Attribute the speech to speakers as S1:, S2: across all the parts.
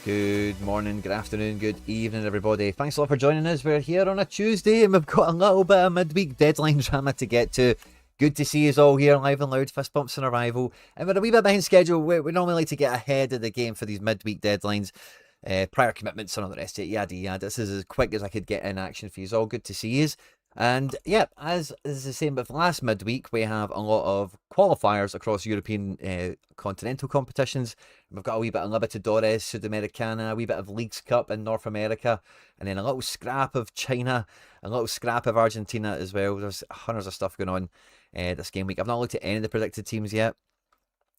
S1: Good morning, good afternoon, good evening, everybody. Thanks a lot for joining us. We're here on a Tuesday and we've got a little bit of midweek deadline drama to get to. Good to see us all here live and loud, fist bumps on arrival. And we're a wee bit behind schedule. We normally like to get ahead of the game for these midweek deadlines. Prior commitments and all the rest of it, yada yada. This is as quick as I could get in action for you. It's all good to see you. And yeah, as is the same with last midweek, we have a lot of qualifiers across European continental competitions. We've got a wee bit of Libertadores, Sudamericana, a wee bit of Leagues Cup in North America, and then a little scrap of China, a little scrap of Argentina as well. There's hundreds of stuff going on this game week. I've not looked at any of the predicted teams yet,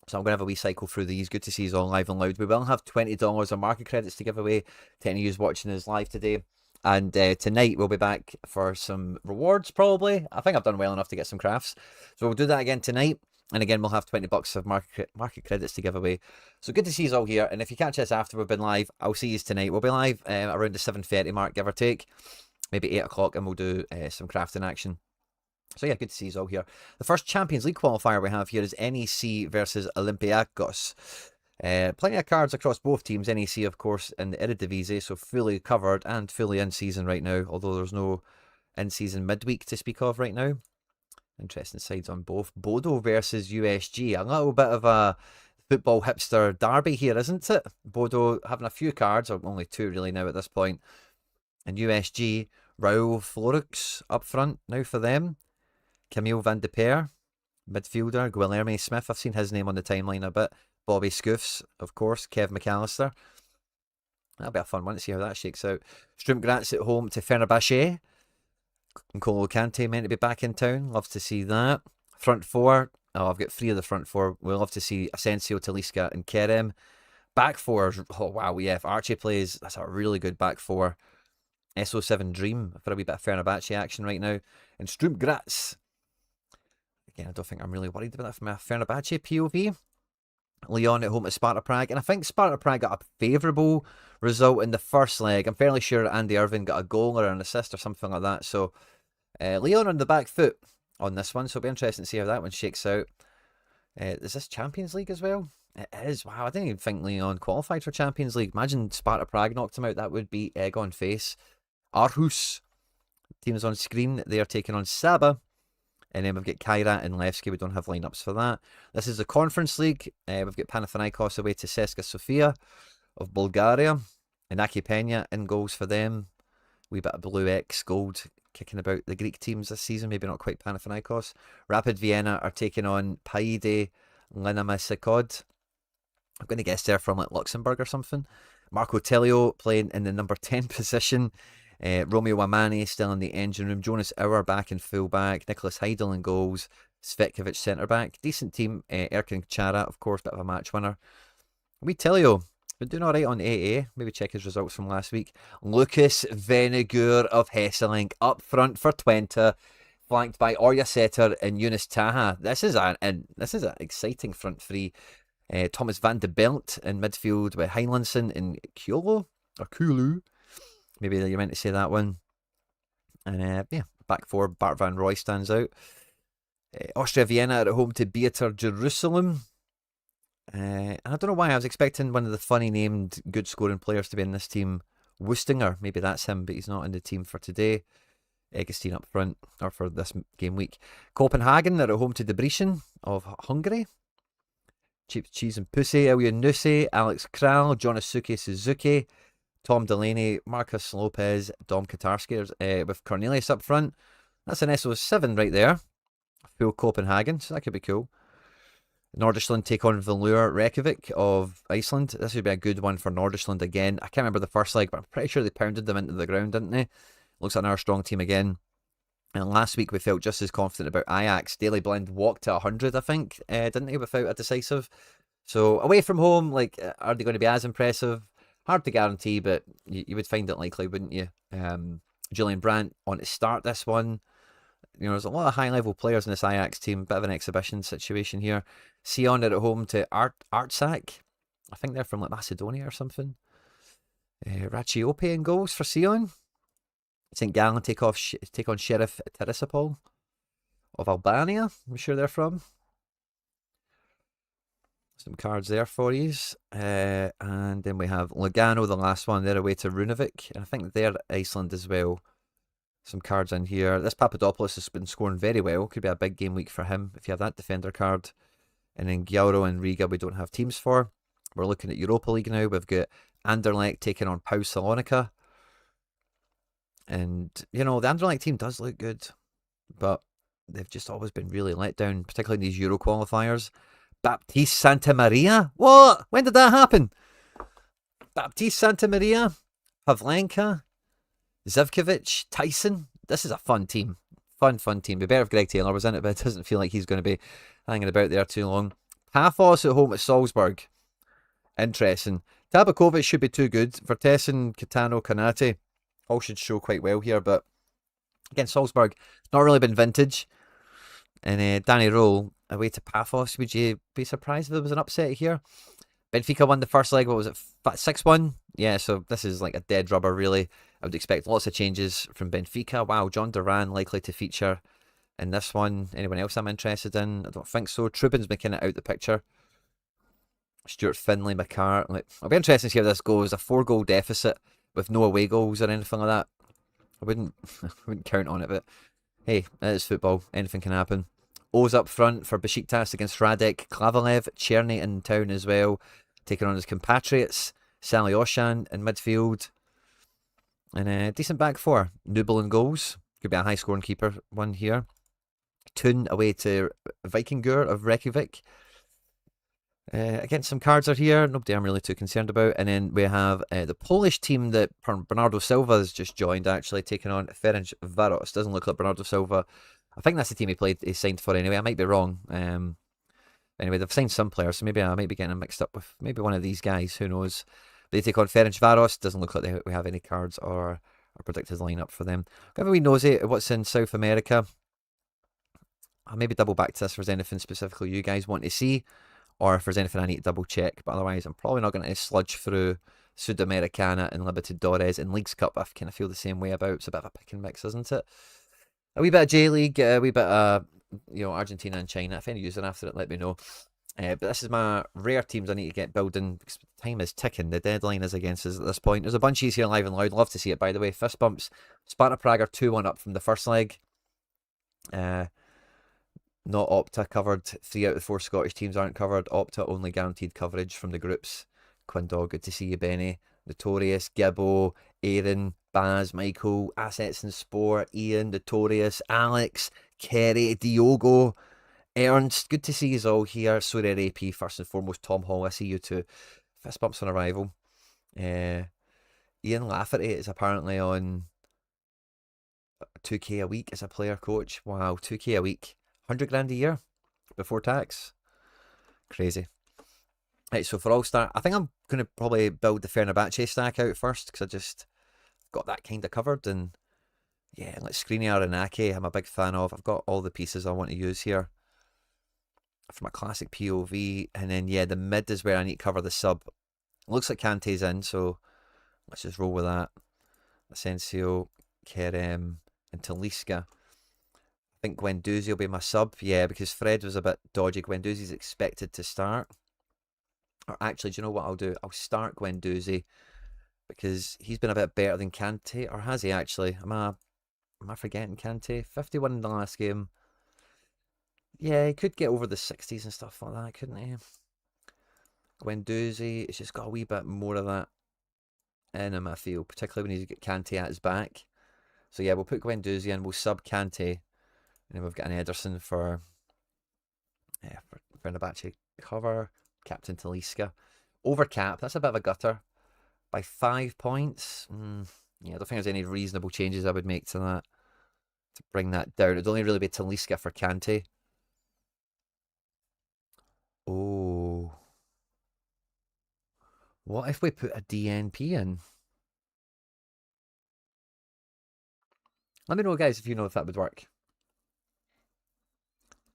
S1: so I'm going to have a wee cycle through these. Good to see you all live and loud. We will have $20 of market credits to give away to any of you watching us live today. And tonight we'll be back for some rewards, probably. I think I've done well enough to get some crafts. So we'll do that again tonight. And again, we'll have $20 of market credits to give away. So good to see you all here. And if you catch us after we've been live, I'll see you tonight. We'll be live around the 7:30 mark, give or take. Maybe 8 o'clock, and we'll do some crafting action. So yeah, good to see you all here. The first Champions League qualifier we have here is NEC versus Olympiacos. Plenty of cards across both teams. NEC, of course, in the Eredivisie, so fully covered and fully in season right now, although there's no in-season midweek to speak of right now. Interesting sides on both. Bodo versus USG. A little bit of a football hipster derby here, isn't it? Bodo having a few cards, or only 2 really now at this point. And USG, Raul Florux up front now for them. Camille van de Peer, midfielder. Guilherme Smith, I've seen his name on the timeline a bit. Bobby Scoofs, of course. Kev McAllister. That'll be a fun one to see how that shakes out. Strumpgratz at home to Fenerbahce. N'Golo Kante meant to be back in town. Love to see that. Front four. Oh, I've got 3 of the front 4. We'll love to see Asensio, Talisca and Kerem. Back 4. Oh, wow, yeah. If Archie plays, that's a really good back 4. SO7 Dream for a wee bit of Fenerbahce action right now. And Strumpgratz. Again, I don't think I'm really worried about that from a Fenerbahce POV. Lyon at home to Sparta Prague. And I think Sparta Prague got a favourable result in the first leg. I'm fairly sure Andy Irvine got a goal or an assist or something like that. So Lyon on the back foot on this one. So it'll be interesting to see how that one shakes out. Is this Champions League as well? It is. Wow, I didn't even think Lyon qualified for Champions League. Imagine Sparta Prague knocked him out. That would be egg on face. Aarhus. Team is on screen. They are taking on Saba. And then we've got Kairat and Levski. We don't have lineups for that. This is the Conference League. We've got Panathinaikos away to CSKA Sofia of Bulgaria. Inaki Peña in goals for them. Wee bit of blue X gold kicking about the Greek teams this season. Maybe not quite Panathinaikos. Rapid Vienna are taking on Paide Linamasikod. I'm going to guess they're from like Luxembourg or something. Marco Telio playing in the number 10 position. Romeo Wamani still in the engine room. Jonas Auer back in full back. Nicholas Heidel in goals. Svetkovic centre back. Decent team. Erkin Chara, of course, bit of a match winner. We Telio been doing alright on AA. Maybe check his results from last week. Lucas Venegur of Hesselink up front for Twente, flanked by Orja Setter and Yunus Taha. This is an exciting front three. Thomas van de Belt in midfield with Heinlensen and Kulu. Maybe you're meant to say that one. And yeah, back 4, Bart van Roy stands out. Austria Vienna at home to Beater Jerusalem. And I don't know why I was expecting one of the funny named good scoring players to be in this team. Wustinger, maybe that's him, but he's not in the team for today. Egestein up front, or for this game week. Copenhagen are at home to Debrecen of Hungary. Cheap Cheese and Pussy, Ilya Nusi, Alex Kral, Jonosuke Suzuki, Tom Delaney, Marcus Lopez, Dom Katarski with Cornelius up front. That's an SO7 right there. Full Copenhagen, so that could be cool. Nordischland take on Valur Reykjavik of Iceland. This would be a good one for Nordischland again. I can't remember the first leg, but I'm pretty sure they pounded them into the ground, didn't they? Looks like another strong team again. And last week we felt just as confident about Ajax. Daily Blind walked to 100, I think, didn't he, without a decisive. So away from home, like, are they going to be as impressive? Hard to guarantee, but you would find it likely, wouldn't you? Julian Brandt on to start this one. You know, there's a lot of high-level players in this Ajax team. Bit of an exhibition situation here. Sion are at home to Artsak. I think they're from like Macedonia or something. Rachiope in goals for Sion. St. Gallen take on Sheriff Tiraspol of Albania. I'm sure they're from. Some cards there for you. And then we have Lugano, the last one. They're away to Runavik. And I think they're Iceland as well. Some cards in here. This Papadopoulos has been scoring very well. Could be a big game week for him if you have that defender card. And then Gyauro and Riga we don't have teams for. We're looking at Europa League now. We've got Anderlecht taking on Pau Salonika. And, you know, the Anderlecht team does look good. But they've just always been really let down, particularly in these Euro qualifiers. Baptiste Santa Maria? What? When did that happen? Baptiste Santa Maria? Pavlenka? Zivkovic? Tyson? This is a fun team. Fun team. Be better if Greg Taylor was in it, but it doesn't feel like he's going to be hanging about there too long. Paphos at home at Salzburg. Interesting. Tabakovic should be too good. Vertessen, Catano, Kanate all should show quite well here, but again, Salzburg, it's not really been vintage. And Danny Roll away to Paphos. Would you be surprised if there was an upset here? Benfica won the first leg. What was it? 6-1? Yeah, so this is like a dead rubber, really. I would expect lots of changes from Benfica. Wow, John Duran likely to feature in this one. Anyone else I'm interested in? I don't think so. Trubin's making it out the picture. Stuart Finlay, McCart. I'll be interested to see how this goes. A 4-goal deficit with no away goals or anything like that. I wouldn't count on it, but hey, it is football. Anything can happen. O's up front for Besiktas against Radek. Klavalev, Cherny in town as well, taking on his compatriots. Sally Oshan in midfield. And a decent back four. Nubel in goals. Could be a high-scoring keeper one here. Thun away to Vikingur of Reykjavik. Again, some cards are here. Nobody I'm really too concerned about. And then we have the Polish team that Bernardo Silva has just joined, actually, taking on Ferenc Varos. Doesn't look like Bernardo Silva. I think that's the team he signed for anyway. I might be wrong. Anyway, they've signed some players, so maybe I might be getting them mixed up with maybe one of these guys. Who knows? They take on Ferenc Varos. Doesn't look like we have any cards or predicted lineup for them. Have a wee nosy at what's in South America. I'll maybe double back to this if there's anything specifically you guys want to see, or if there's anything I need to double check. But otherwise, I'm probably not going to sludge through Sudamericana and Libertadores and Leagues Cup. I kind of feel the same way about. It's a bit of a pick and mix, isn't it? A wee bit of J-League, a wee bit of Argentina and China. If any using after it, let me know. But this is my rare teams I need to get building because time is ticking. The deadline is against us at this point. There's a bunch of these here live and loud. Love to see it, by the way. Fist bumps. Sparta Prague are 2-1 up from the first leg. Not Opta covered. 3 out of the 4 Scottish teams aren't covered. Opta only guaranteed coverage from the groups. Quindog, good to see you, Benny. Notorious, Gibbo, Aaron, Baz, Michael, Assets and Sport, Ian, Notorious, Alex, Kerry, Diogo, Ernst. Good to see you all here. Sorare AP, first and foremost. Tom Hall, I see you too. Fist bumps on arrival. Ian Lafferty is apparently on 2k a week as a player coach. Wow, 2k a week. 100 grand a year before tax. Crazy. Right, so for All-Star, I think I'm going to probably build the Fenerbahce stack out first because I just got that kind of covered. And yeah, like Skriniar and Ake, I'm a big fan of. I've got all the pieces I want to use here for my classic POV. And then, yeah, the mid is where I need to cover the sub. Looks like Kante's in, so let's just roll with that. Asensio, Kerem, and Talisca. I think Guendouzi will be my sub. Yeah, because Fred was a bit dodgy. Guendouzi's expected to start. Or actually, do you know what I'll do? I'll start Guendouzi because he's been a bit better than Kante. Or has he actually? Am I forgetting Kante? 51 in the last game. Yeah, he could get over the 60s and stuff like that, couldn't he? Guendouzi, it's just got a wee bit more of that in him, I feel. Particularly when he's got Kante at his back. So yeah, we'll put Guendouzi in. We'll sub Kante. And then we've got an Ederson for Fenerbahce cover. Captain Talisca. Over cap, that's a bit of a gutter. By 5 points. Yeah, I don't think there's any reasonable changes I would make to that. To bring that down. It'd only really be Talisca for Kante. Oh. What if we put a DNP in? Let me know, guys, if you know if that would work.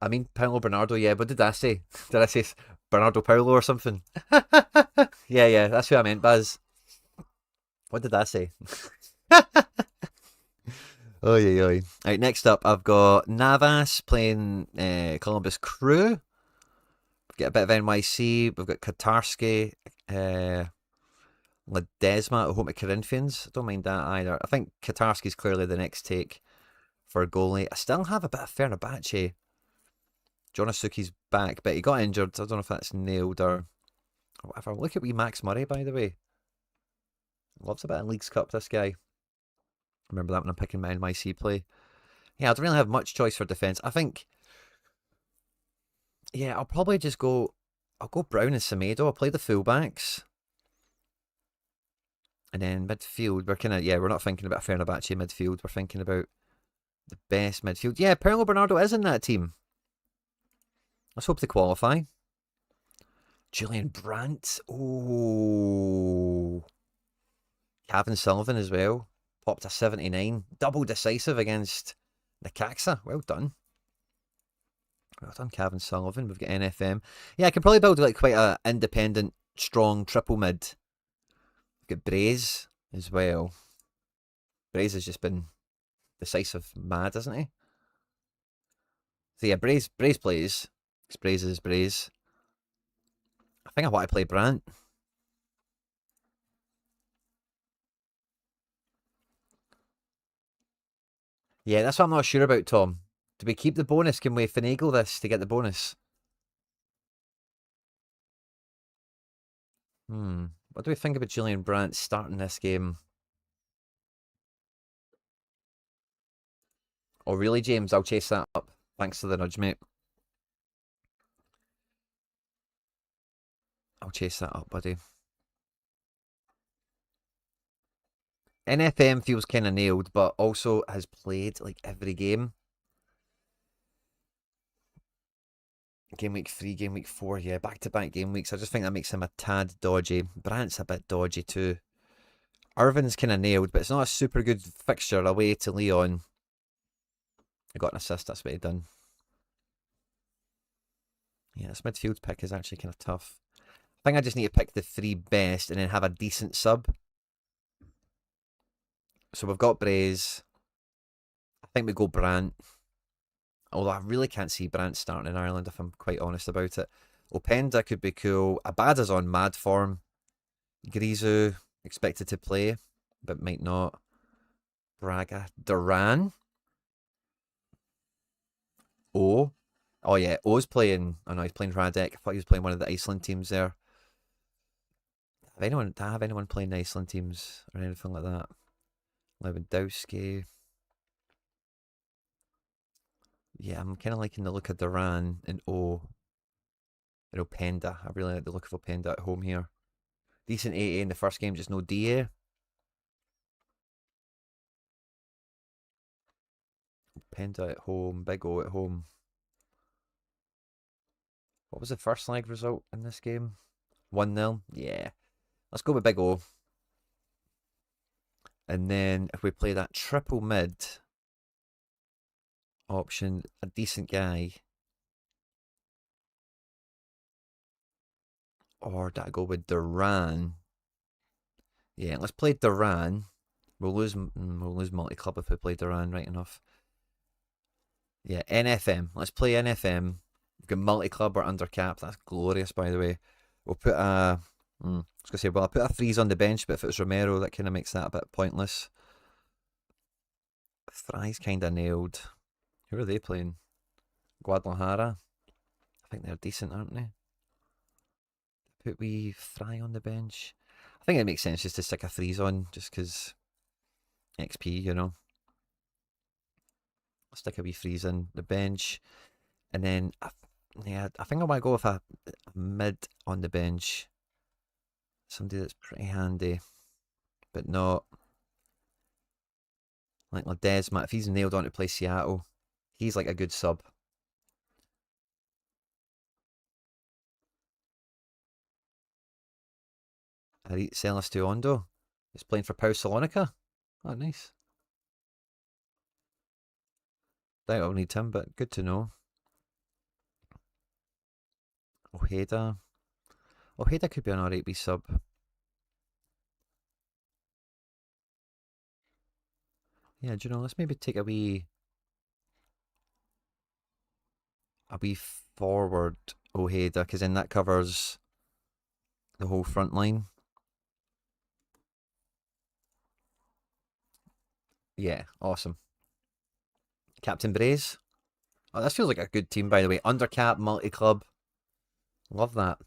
S1: I mean, Paolo Bernardo, yeah. What did I say? Did I say Bernardo Paolo or something? Yeah, that's who I meant, Buzz. What did I say? Oi. Right, next up, I've got Navas playing Columbus Crew Get a bit of NYC. We've got Katarski, Ledesma at home to Corinthians. I don't mind that either. I think Katarski's clearly the next take for a goalie. I still have a bit of Fenerbahce. Jonasuki's back, but he got injured. I don't know if that's nailed or whatever. Look at wee Max Murray, by the way. Loves a bit of Leagues Cup, this guy. Remember that when I'm picking my NYC play. Yeah, I don't really have much choice for defence. I think, yeah, I'll probably just go, I'll go Brown and Semedo. I'll play the fullbacks. And then midfield, we're kind of, yeah, we're not thinking about Fenerbahce midfield. We're thinking about the best midfield. Yeah, Paolo Bernardo is in that team. Let's hope they qualify. Julian Brandt. Oh. Kevin Sullivan as well. Popped a 79. Double decisive against Necaxa. Well done. Well done, Kevin Sullivan. We've got NFM. Yeah, I can probably build like quite a independent, strong triple mid. We've got Braze as well. Braze has just been decisive mad, hasn't he? So yeah, Braze plays. Braze is Braze. I think I want to play Brandt. Yeah, that's what I'm not sure about, Tom. Do we keep the bonus? Can we finagle this to get the bonus? What do we think about Julian Brandt starting this game? Oh, really, James? I'll chase that up. Thanks for the nudge, mate. I'll chase that up, buddy. NFM feels kind of nailed, but also has played like every game. Game week 3, game week 4, yeah, back-to-back game weeks. I just think that makes him a tad dodgy. Brandt's a bit dodgy too. Irvin's kind of nailed, but it's not a super good fixture away to Leon. I got an assist, that's what he done. Yeah, this midfield pick is actually kind of tough. I think I just need to pick the 3 best and then have a decent sub. So we've got Braze. I think we go Brandt. Although I really can't see Brandt starting in Ireland if I'm quite honest about it. Openda could be cool. Abada's on mad form. Grizu expected to play, but might not. Braga. Duran. Oh. Oh yeah, O's playing. Oh no, he's playing Radek. I thought he was playing one of the Iceland teams there. Do I have anyone playing the Iceland teams or anything like that? Lewandowski. Yeah, I'm kind of liking the look of Duran and O. And Openda. I really like the look of Openda at home here. Decent 8A in the first game, just no DA. Openda at home, Big O at home. What was the first leg result in this game? 1-0? Yeah. Let's go with Big O. And then if we play that triple mid option, a decent guy. Or did I go with Duran? Yeah, let's play Duran. We'll lose multi-club if we play Duran, right enough. Yeah, NFM. Let's play NFM. We've got multi-club or under cap. That's glorious, by the way. We'll put a... I was going to say, well, I'll put a freeze on the bench, but if it was Romero, that kind of makes that a bit pointless. Fry's kind of nailed. Who are they playing? Guadalajara. I think they're decent, aren't they? Put we Fry on the bench. I think it makes sense just to stick a freeze on, just because XP, you know. I'll stick a wee freeze in the bench. And then, yeah, I think I might go with a mid on the bench. Somebody that's pretty handy, but not like Ledesma. If he's nailed on to play Seattle, he's like a good sub. Celestiondo is playing for Pau Salonica. Oh, nice. Doubt I'll need him, but good to know. Ojeda. Ojeda could be an alright wee sub. Yeah, do you know, let's maybe take a wee forward Ojeda, because then that covers the whole front line. Yeah, awesome. Captain Braze. Oh, this feels like a good team, by the way. Undercap, multi-club. Love that.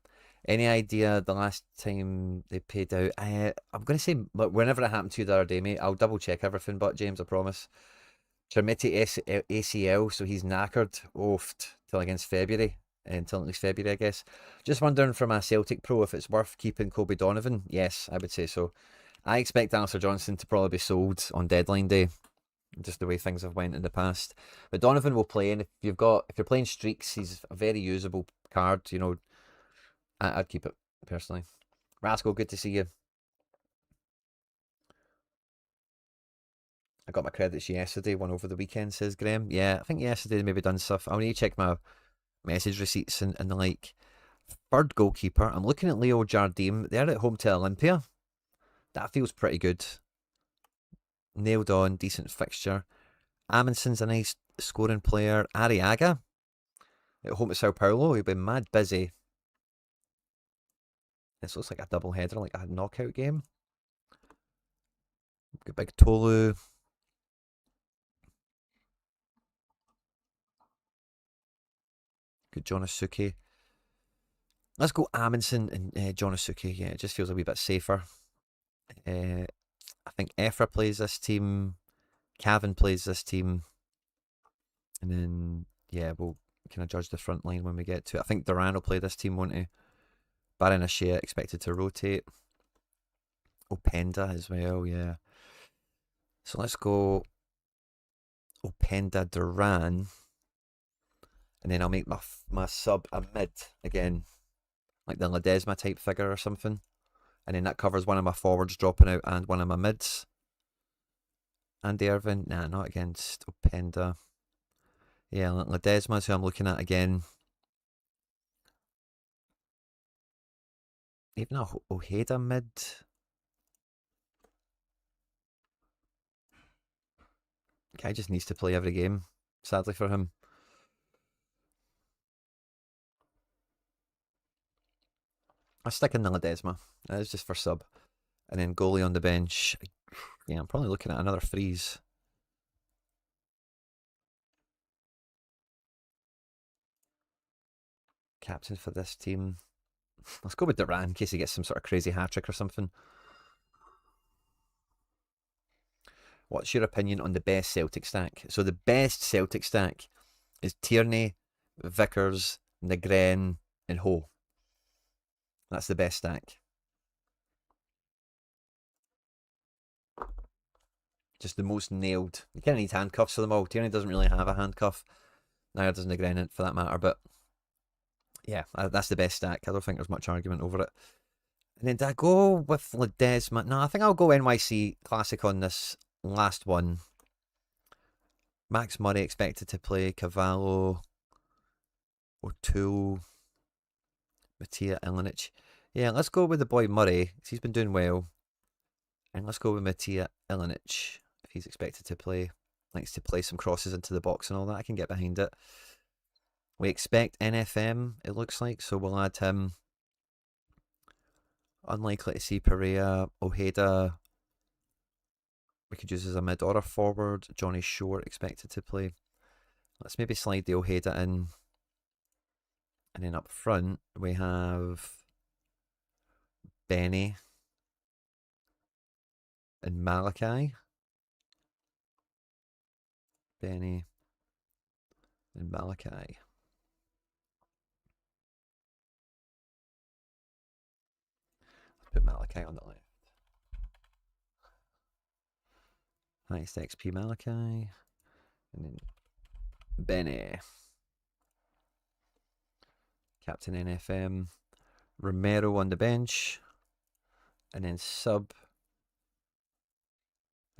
S1: Any idea the last time they paid out? I'm going to say, look, whenever it happened to you the other day, mate, I'll double check everything, but James, I promise. Chermiti ACL, so he's knackered, oafed till against February, until at least February, I guess. Just wondering from a Celtic pro if it's worth keeping Kobe Donovan. Yes, I would say so. I expect Alistair Johnson to probably be sold on deadline day, just the way things have went in the past. But Donovan will play, and if you're playing streaks, he's a very usable card. You know, I'd keep it personally. Rascal, good to see you. I got my credits yesterday, one over the weekend, says Graham. Yeah, I think yesterday maybe done stuff. I'll need to check my message receipts and the like. Third goalkeeper, I'm looking at Leo Jardim. They're at home to Olympia. That feels pretty good. Nailed on, decent fixture. Amundson's a nice scoring player. Arriaga at home to Sao Paulo. He'll be mad busy. This looks like a double header, like a knockout game. Good big Tolu. Good Jonosuke. Let's go Amundsen and Jonosuke. Yeah, it just feels a wee bit safer. I think Efra plays this team. Cavan plays this team. And then, yeah, we'll kind of judge the front line when we get to it. I think Duran will play this team, won't he? Baron Ashea expected to rotate. Openda as well, yeah. So let's go Openda Duran. And then I'll make my sub a mid again. Like the Ledesma type figure or something. And then that covers one of my forwards dropping out and one of my mids. Andy Irvin, nah, not against Openda. Yeah, Ledesma's who I'm looking at again. Even a Ojeda mid. Guy just needs to play every game, sadly for him. I'll stick in the Ledesma. That's just for sub. And then goalie on the bench. Yeah, I'm probably looking at another freeze. Captain for this team. Let's go with Duran in case he gets some sort of crazy hat-trick or something. What's your opinion on the best Celtic stack? So the best Celtic stack is Tierney, Vickers, Negren, and Ho. That's the best stack. Just the most nailed. You kind of need handcuffs for them all. Tierney doesn't really have a handcuff. Neither does Negren for that matter. But yeah, that's the best stack. I don't think there's much argument over it. And then did I go with Ledesma? No, I think I'll go NYC Classic on this last one. Max Murray expected to play. Cavallo, O'Toole, Mattia Ilinic. Yeah, let's go with the boy Murray, because he's been doing well. And let's go with Mattia Ilinic, if he's expected to play. Likes to play some crosses into the box and all that. I can get behind it. We expect NFM, it looks like, so we'll add him. Unlikely to see Perea, Ojeda. We could use as a mid or a forward. Johnny Short expected to play. Let's maybe slide the Ojeda in. And then up front, we have Benny and Malachi. Benny and Malachi. Let's put Malachi on the left. Highest XP Malachi. And then Benny. Captain NFM. Romero on the bench. And then sub.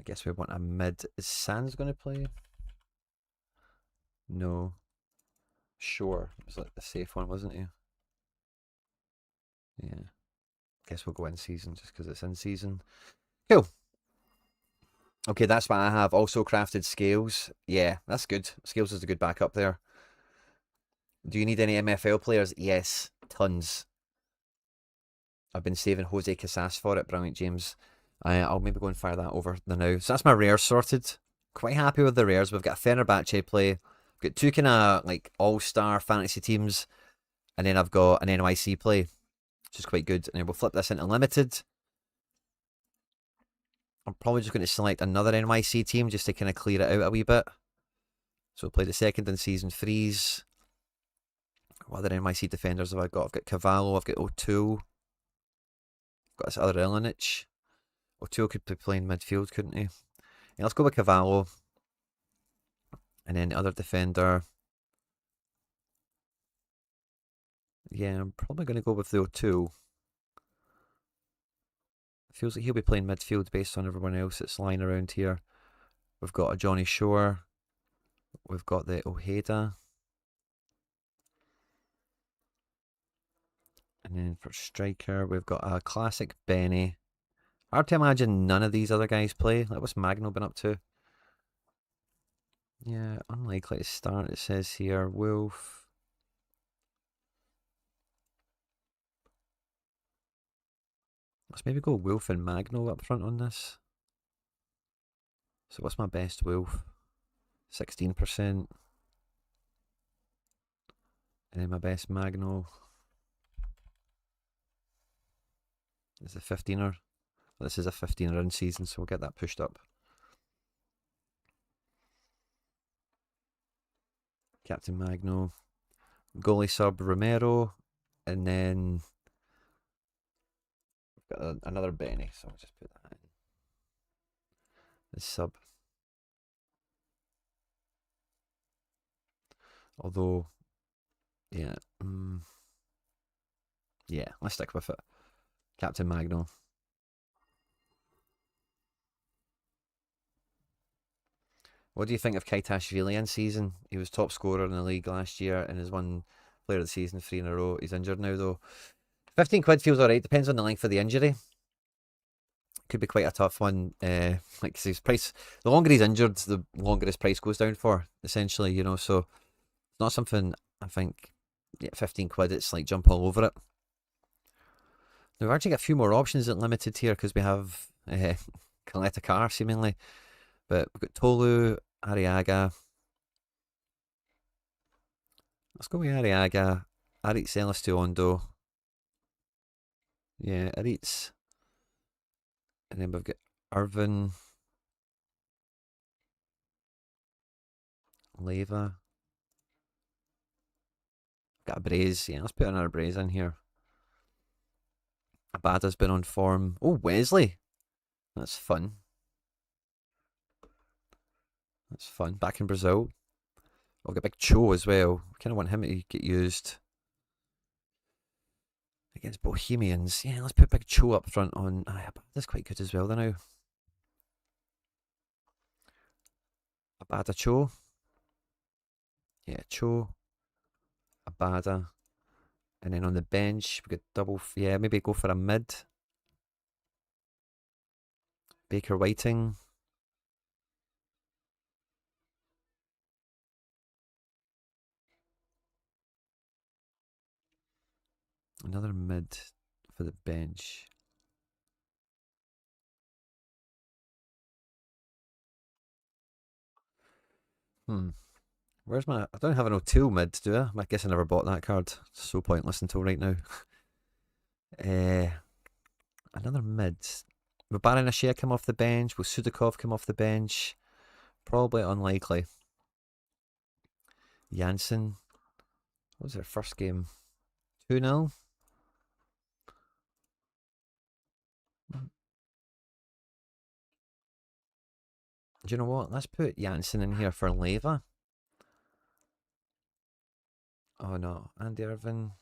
S1: I guess we want a mid. Is Sands going to play? No. Sure. It was like the safe one, wasn't he? Yeah. Guess we'll go in season just because it's in season. Cool. Okay, that's what I have. Also crafted Scales. Yeah, that's good. Scales is a good backup there. Do you need any MFL players? Yes, tons. I've been saving Jose Casas for it. Brilliant, James. I'll maybe go and fire that over the now. So that's my rares sorted. Quite happy with the rares. We've got a Fenerbahce play. We've got two kind of like all-star fantasy teams. And then I've got an NYC play, which is quite good. And then we'll flip this into limited. I'm probably just going to select another NYC team just to kind of clear it out a wee bit. So we'll play the second in season threes. What other NYC defenders have I got? I've got Cavallo, I've got O'Toole. I've got this other Ilinich. O'Toole could be playing midfield, couldn't he? Yeah, let's go with Cavallo. And then the other defender. Yeah, I'm probably going to go with the O'Toole. Feels like he'll be playing midfield based on everyone else that's lying around here. We've got a Johnny Shore. We've got the Ojeda. And then for striker, we've got a classic Benny. Hard to imagine none of these other guys play. Like, what's Magno been up to? Yeah, unlikely to start, it says here. Wolf. Let's maybe go Wolf and Magno up front on this. So what's my best Wolf? 16%. And then my best Magno is a 15er. This is a 15er in season, so we'll get that pushed up. Captain Magno. Goalie sub Romero. And then we've got another Benny, so I'll just put that in. The sub. Although, yeah. Yeah, let's stick with it. Captain Magno. What do you think of Kaitashvili in season? He was top scorer in the league last year and has won player of the season 3 in a row. He's injured now though. 15 quid feels alright. Depends on the length of the injury. Could be quite a tough one. Like his price, the longer he's injured, the longer his price goes down for, essentially, you know. So it's not something I think, yeah, 15 quid, it's like jump all over it. Now, we've actually got a few more options at limited here because we have Coletta Carr seemingly. But we've got Tolu, Arriaga. Let's go with Arriaga. Aritz Celestiondo. Yeah, Aritz. And then we've got Irvin. Leva. Got a Braze. Yeah, let's put another Braze in here. Abada's been on form. Oh, Wesley. That's fun. That's fun. Back in Brazil. We've got Big Cho as well. Kind of want him to get used against Bohemians. Yeah, let's put Big Cho up front on. That's quite good as well, though, now. Abada Cho. Yeah, Cho. Abada. And then on the bench, we got double. Yeah, maybe go for a mid. Baker Whiting. Another mid for the bench. Where's my... I don't have an O'Toole mid, do I? I guess I never bought that card. It's so pointless until right now. Another mid. Will Baranashea come off the bench? Will Sudakov come off the bench? Probably unlikely. Janssen. What was their first game? 2-0? Do you know what? Let's put Janssen in here for Leva. Oh no, Andy Irvin.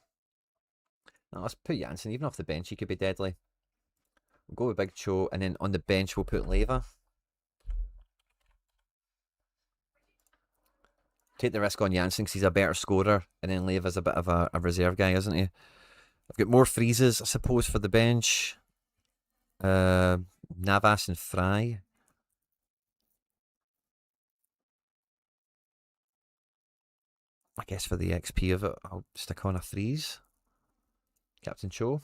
S1: No, let's put Janssen. Even off the bench, he could be deadly. We'll go with Big Cho, and then on the bench, we'll put Leva. Take the risk on Janssen because he's a better scorer, and then Leva's a bit of a reserve guy, isn't he? I've got more freezes, I suppose, for the bench. Navas and Fry. I guess for the XP of it, I'll stick on a Freeze. Captain Cho.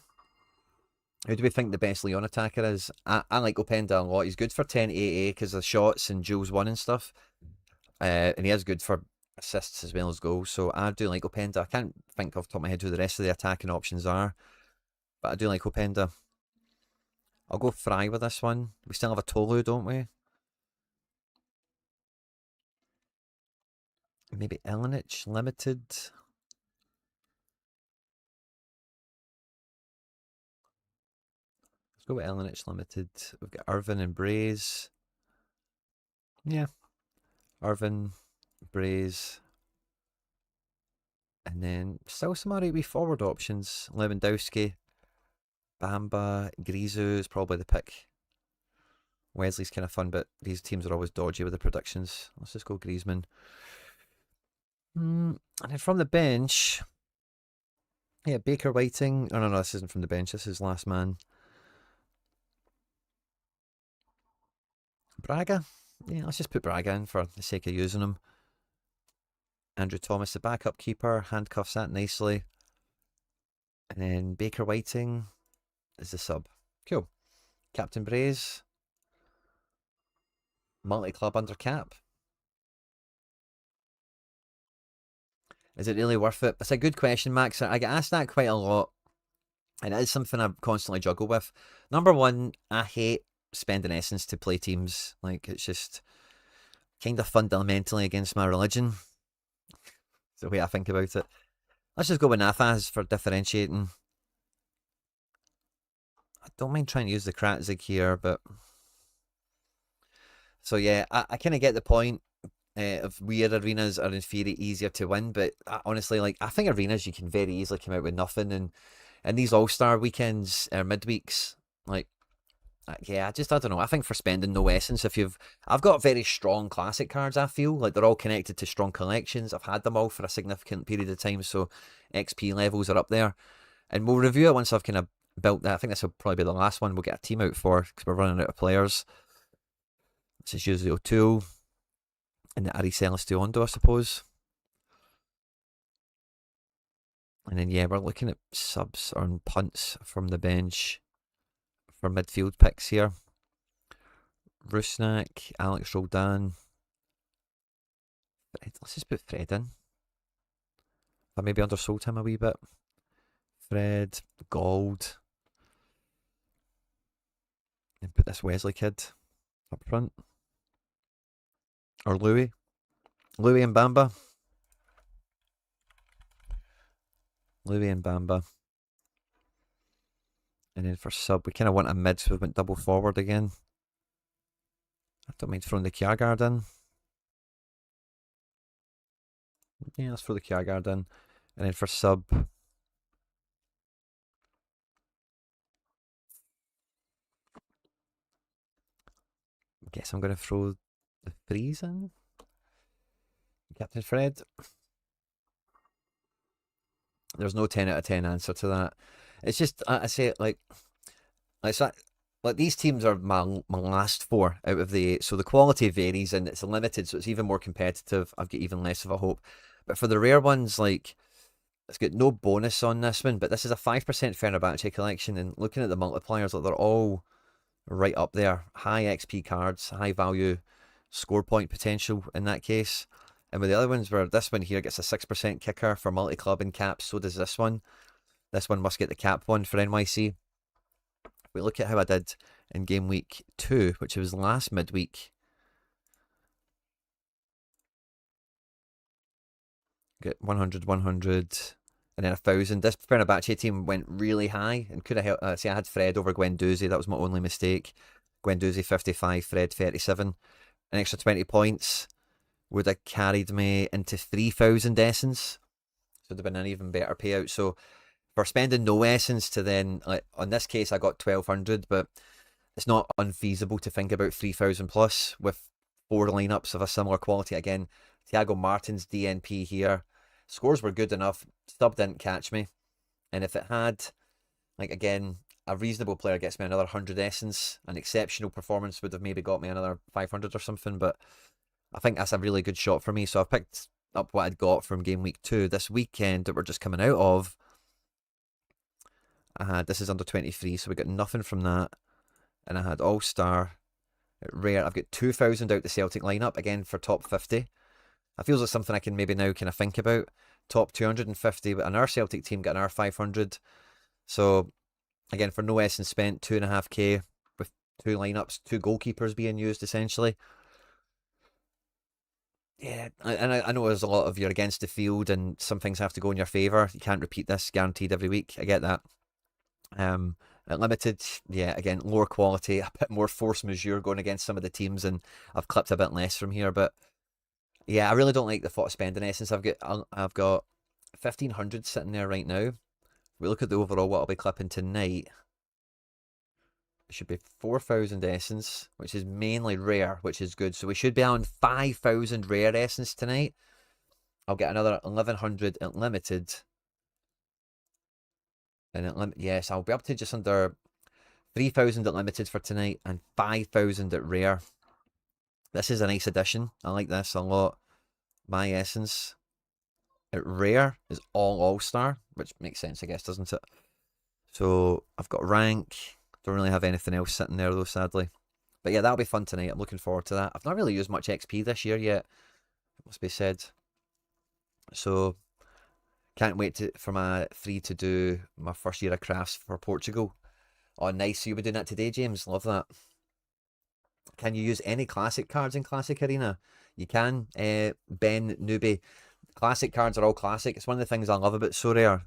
S1: Who do we think the best Leon attacker is? I like Openda a lot. He's good for 10 AA because of shots and Jules 1 and stuff. And he is good for assists as well as goals. So I do like Openda. I can't think off the top of my head who the rest of the attacking options are. But I do like Openda. I'll go Fry with this one. We still have a Tolu, don't we? Maybe Elenich Limited. Let's go with Elenich Limited. We've got Irvin and Braze. Yeah. Irvin, Braze. And then still some alright wee forward options. Lewandowski, Bamba, Griezou is probably the pick. Wesley's kind of fun, but these teams are always dodgy with the predictions. Let's just go Griezmann. And then from the bench, yeah, Baker Whiting. Oh, no, this isn't from the bench. This is last man. Braga. Yeah, let's just put Braga in for the sake of using him. Andrew Thomas, the backup keeper, handcuffs that nicely. And then Baker Whiting is the sub. Cool. Captain Braze. Multi-club under cap. Is it really worth it? It's a good question, Max. I get asked that quite a lot. And it is something I constantly juggle with. Number one, I hate spending essence to play teams. Like, it's just kind of fundamentally against my religion. It's the way I think about it. Let's just go with Nathas for differentiating. I don't mind trying to use the Kratzig here, but... So yeah, I kind of get the point. Of weird arenas are in theory easier to win, but honestly, like, I think arenas you can very easily come out with nothing, and these All-Star weekends or midweeks, like, yeah, I don't know. I think for spending no essence, I've got very strong classic cards. I feel like they're all connected to strong collections. I've had them all for a significant period of time, so XP levels are up there, and we'll review it once I've kind of built that. I think this will probably be the last one we'll get a team out for because we're running out of players. This is usually O'Toole. And the Aricelis Ondo, I suppose. And then, yeah, we're looking at subs or punts from the bench for midfield picks here. Rusnak, Alex Roldan. Fred. Let's just put Fred in. I maybe undersold him a wee bit. Fred, Gold. And put this Wesley kid up front. Or Louis. Louis and Bamba. Louis and Bamba. And then for sub, we kind of want a mid, so we went double forward again. I don't mind throwing the Kjaergaard in. Yeah, let's throw the Kjaergaard in. And then for sub... I guess I'm going to throw the Freeze in. Captain Fred. There's no 10 out of 10 answer to that. It's just, I say, like these teams are my last four out of the 8. So the quality varies and it's limited, so it's even more competitive. I've got even less of a hope. But for the rare ones, like, it's got no bonus on this one, but this is a 5% Fenerbahce collection, and looking at the multipliers, like, they're all right up there. High XP cards, high value score point potential in that case. And with the other ones, where this one here gets a 6% kicker for multi-club and caps, so does this one. This one must get the cap one for NYC. If we look at how I did in game week 2, which was last midweek. Get 100, 100, and then 1,000. This Fenerbahce team went really high and could have helped. See, I had Fred over Guendouzi. That was my only mistake. Guendouzi 55, Fred 37. An extra 20 points would have carried me into 3,000 essence. So it would have been an even better payout. So for spending no essence to then, like, on this case, I got 1,200, but it's not unfeasible to think about 3,000 plus with 4 lineups of a similar quality. Again, Thiago Martin's DNP here. Scores were good enough. Sub didn't catch me. And if it had, like, again, a reasonable player gets me another 100 essence. An exceptional performance would have maybe got me another 500 or something, but I think that's a really good shot for me. So I've picked up what I'd got from game week 2. This weekend that we're just coming out of, I had, this is under 23, so we got nothing from that. And I had All-Star, rare. I've got 2,000 out the Celtic lineup, again for top 50. That feels like something I can maybe now kind of think about. Top 250, but our Celtic team got an R500. So, again, for no essence spent, 2.5k with 2 lineups, 2 goalkeepers being used essentially. Yeah, and I know there's a lot of you're against the field and some things have to go in your favour. You can't repeat this guaranteed every week. I get that. At limited, yeah, again, lower quality, a bit more force majeure going against some of the teams, and I've clipped a bit less from here. But yeah, I really don't like the thought of spending essence. I've got 1,500 sitting there right now. We look at the overall what I'll be clipping tonight. It should be 4,000 essence, which is mainly rare, which is good. So we should be on 5,000 rare essence tonight. I'll get another 1,100 at limited. And yes, I'll be up to just under 3,000 at limited for tonight and 5,000 at rare. This is a nice addition. I like this a lot. My essence at rare is all-star, which makes sense, I guess, doesn't it? So I've got rank. Don't really have anything else sitting there, though, sadly. But yeah, that'll be fun tonight. I'm looking forward to that. I've not really used much XP this year yet, it must be said. So can't wait for my 3 to do my first year of crafts for Portugal. Oh, nice. So you'll be doing that today, James. Love that. Can you use any classic cards in Classic Arena? You can. Ben Newbie. Classic cards are all classic. It's one of the things I love about Sorare.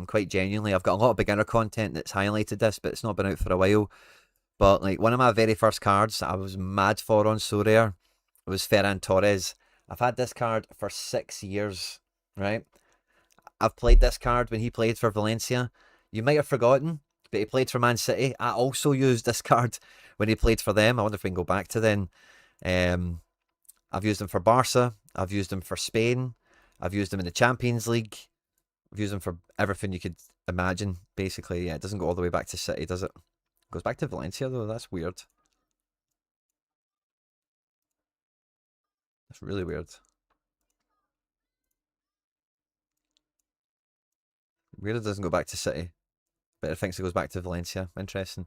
S1: Quite genuinely, I've got a lot of beginner content that's highlighted this, but it's not been out for a while. But like one of my very first cards I was mad for on Sorare was Ferran Torres. I've had this card for 6 years, right? I've played this card when he played for Valencia. You might have forgotten, but he played for Man City. I also used this card when he played for them. I wonder if we can go back to then. I've used him for Barca. I've used him for Spain. I've used him in the Champions League. I've used him for everything you could imagine, basically. Yeah, it doesn't go all the way back to City, does it? It goes back to Valencia, though. That's weird. That's really weird. Weird it doesn't go back to City, but it thinks it goes back to Valencia. Interesting.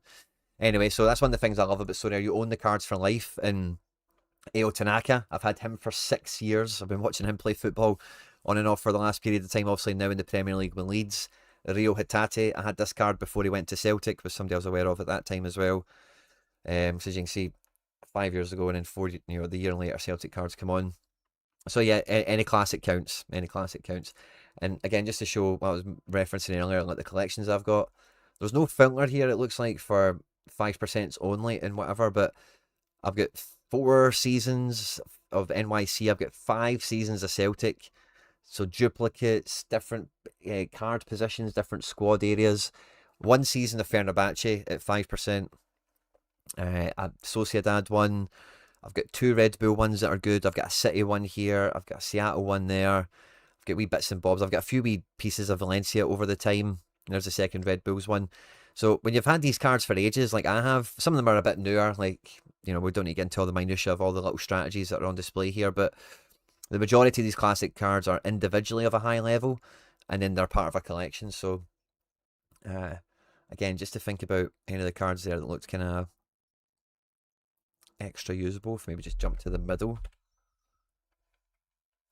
S1: Anyway, so that's one of the things I love about Sorare. You own the cards for life, and Eo Tanaka, I've had him for 6 years. I've been watching him play football on and off for the last period of time, obviously now in the Premier League with Leeds. Rio Hitate, I had this card before he went to Celtic, was somebody I was aware of at that time as well. So as you can see, 5 years ago, and then the year later, Celtic cards come on. So yeah, any classic counts. Any classic counts. And again, just to show what I was referencing earlier, like the collections I've got. There's no filter here, it looks like, for 5% only and whatever, but I've got 4 seasons of NYC. I've got 5 seasons of Celtic. So duplicates, different card positions, different squad areas. 1 season of Fenerbahce at 5%. Sociedad one. I've got 2 Red Bull ones that are good. I've got a City one here. I've got a Seattle one there. I've got wee bits and bobs. I've got a few wee pieces of Valencia over the time. There's the second Red Bulls one. So when you've had these cards for ages, like I have, some of them are a bit newer. Like, we don't need to get into all the minutiae of all the little strategies that are on display here. But the majority of these classic cards are individually of a high level, and then they're part of a collection. So, again, just to think about any of the cards there that looked kind of extra usable, if maybe just jump to the middle,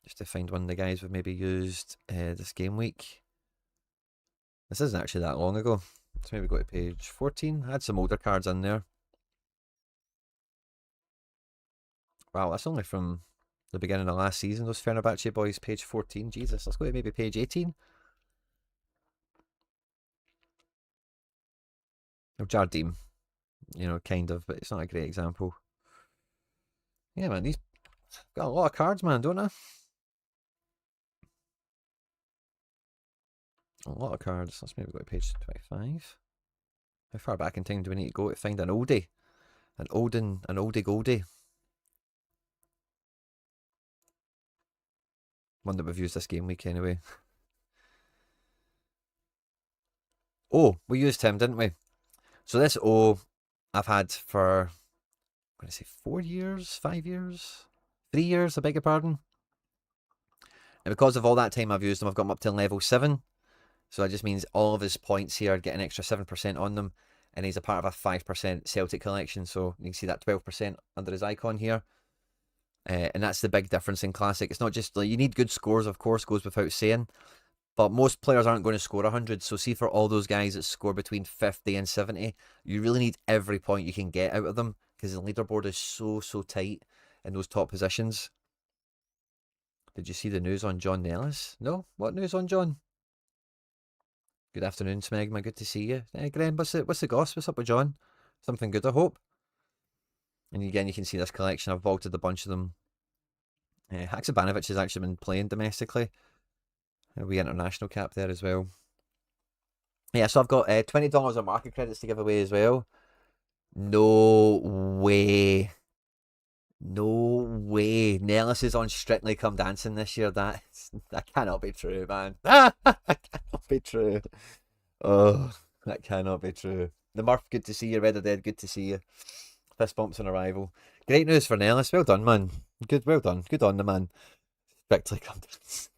S1: just to find one of the guys we've maybe used this game week. This isn't actually that long ago. Let's maybe go to page 14. I had some older cards in there. Wow, that's only from the beginning of last season, those Fenerbahce boys, page 14. Jesus, let's go to maybe page 18. Or Jardim, kind of, but it's not a great example. Yeah, man, these got a lot of cards, man, don't I? A lot of cards. Let's maybe go to page 25. How far back in time do we need to go to find an oldie? An oldie goldie. One that we've used this game week anyway. Oh, we used him, didn't we? So this I've had for, I'm going to say 4 years, 5 years, 3 years, I beg your pardon. And because of all that time I've used them, I've got them up to level 7. So that just means all of his points here get an extra 7% on them. And he's a part of a 5% Celtic collection. So you can see that 12% under his icon here. And that's the big difference in Classic. It's not just like you need good scores, of course, goes without saying. But most players aren't going to score 100. So see, for all those guys that score between 50 and 70, you really need every point you can get out of them. Because the leaderboard is so tight in those top positions. Did you see the news on John Nellis? No? What news on John? Good afternoon, Smegma. Good to see you. Graham, what's the goss? What's up with John? Something good, I hope. And again, you can see this collection. I've vaulted a bunch of them. Haksabanovic has actually been playing domestically. We international cap there as well. Yeah, so I've got $20 of market credits to give away as well. No way. No way. Nellis is on Strictly Come Dancing this year. That cannot be true, man. That cannot be true. Oh, that cannot be true. The Murph, good to see you. Red or Dead, good to see you. Fist bumps on arrival. Great news for Nellis. Well done, man. Good, well done. Good on the man. Strictly Come Dancing.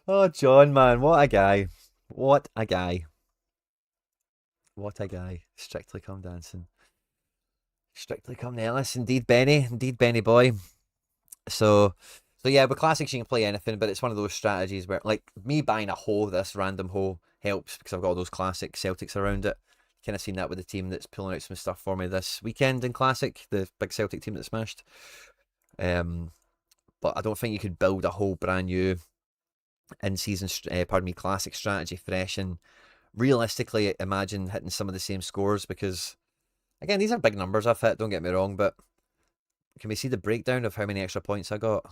S1: Oh, John, man. What a guy. What a guy. What a guy. Strictly Come Dancing. Strictly Come Nellis. Indeed, Benny. Indeed, Benny boy. So yeah, with Classics you can play anything, but it's one of those strategies where, like, me buying a hoe, this random hoe, helps because I've got all those Classic Celtics around it. Kind of seen that with the team that's pulling out some stuff for me this weekend in Classic, the big Celtic team that smashed. But I don't think you could build a whole brand new in-season, Classic strategy fresh and realistically imagine hitting some of the same scores, because again, these are big numbers I've hit, don't get me wrong, but can we see the breakdown of how many extra points I got?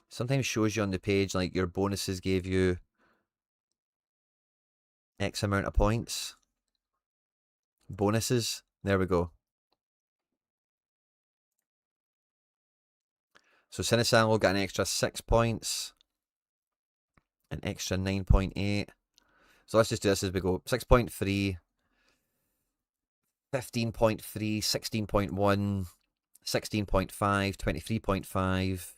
S1: Sometimes shows you on the page like your bonuses gave you X amount of points. Bonuses, there we go. So Sinisalo got an extra 6 points, an extra 9.8. So let's just do this as we go. 6.3, 15.3, 16.1, 16.5, 23.5,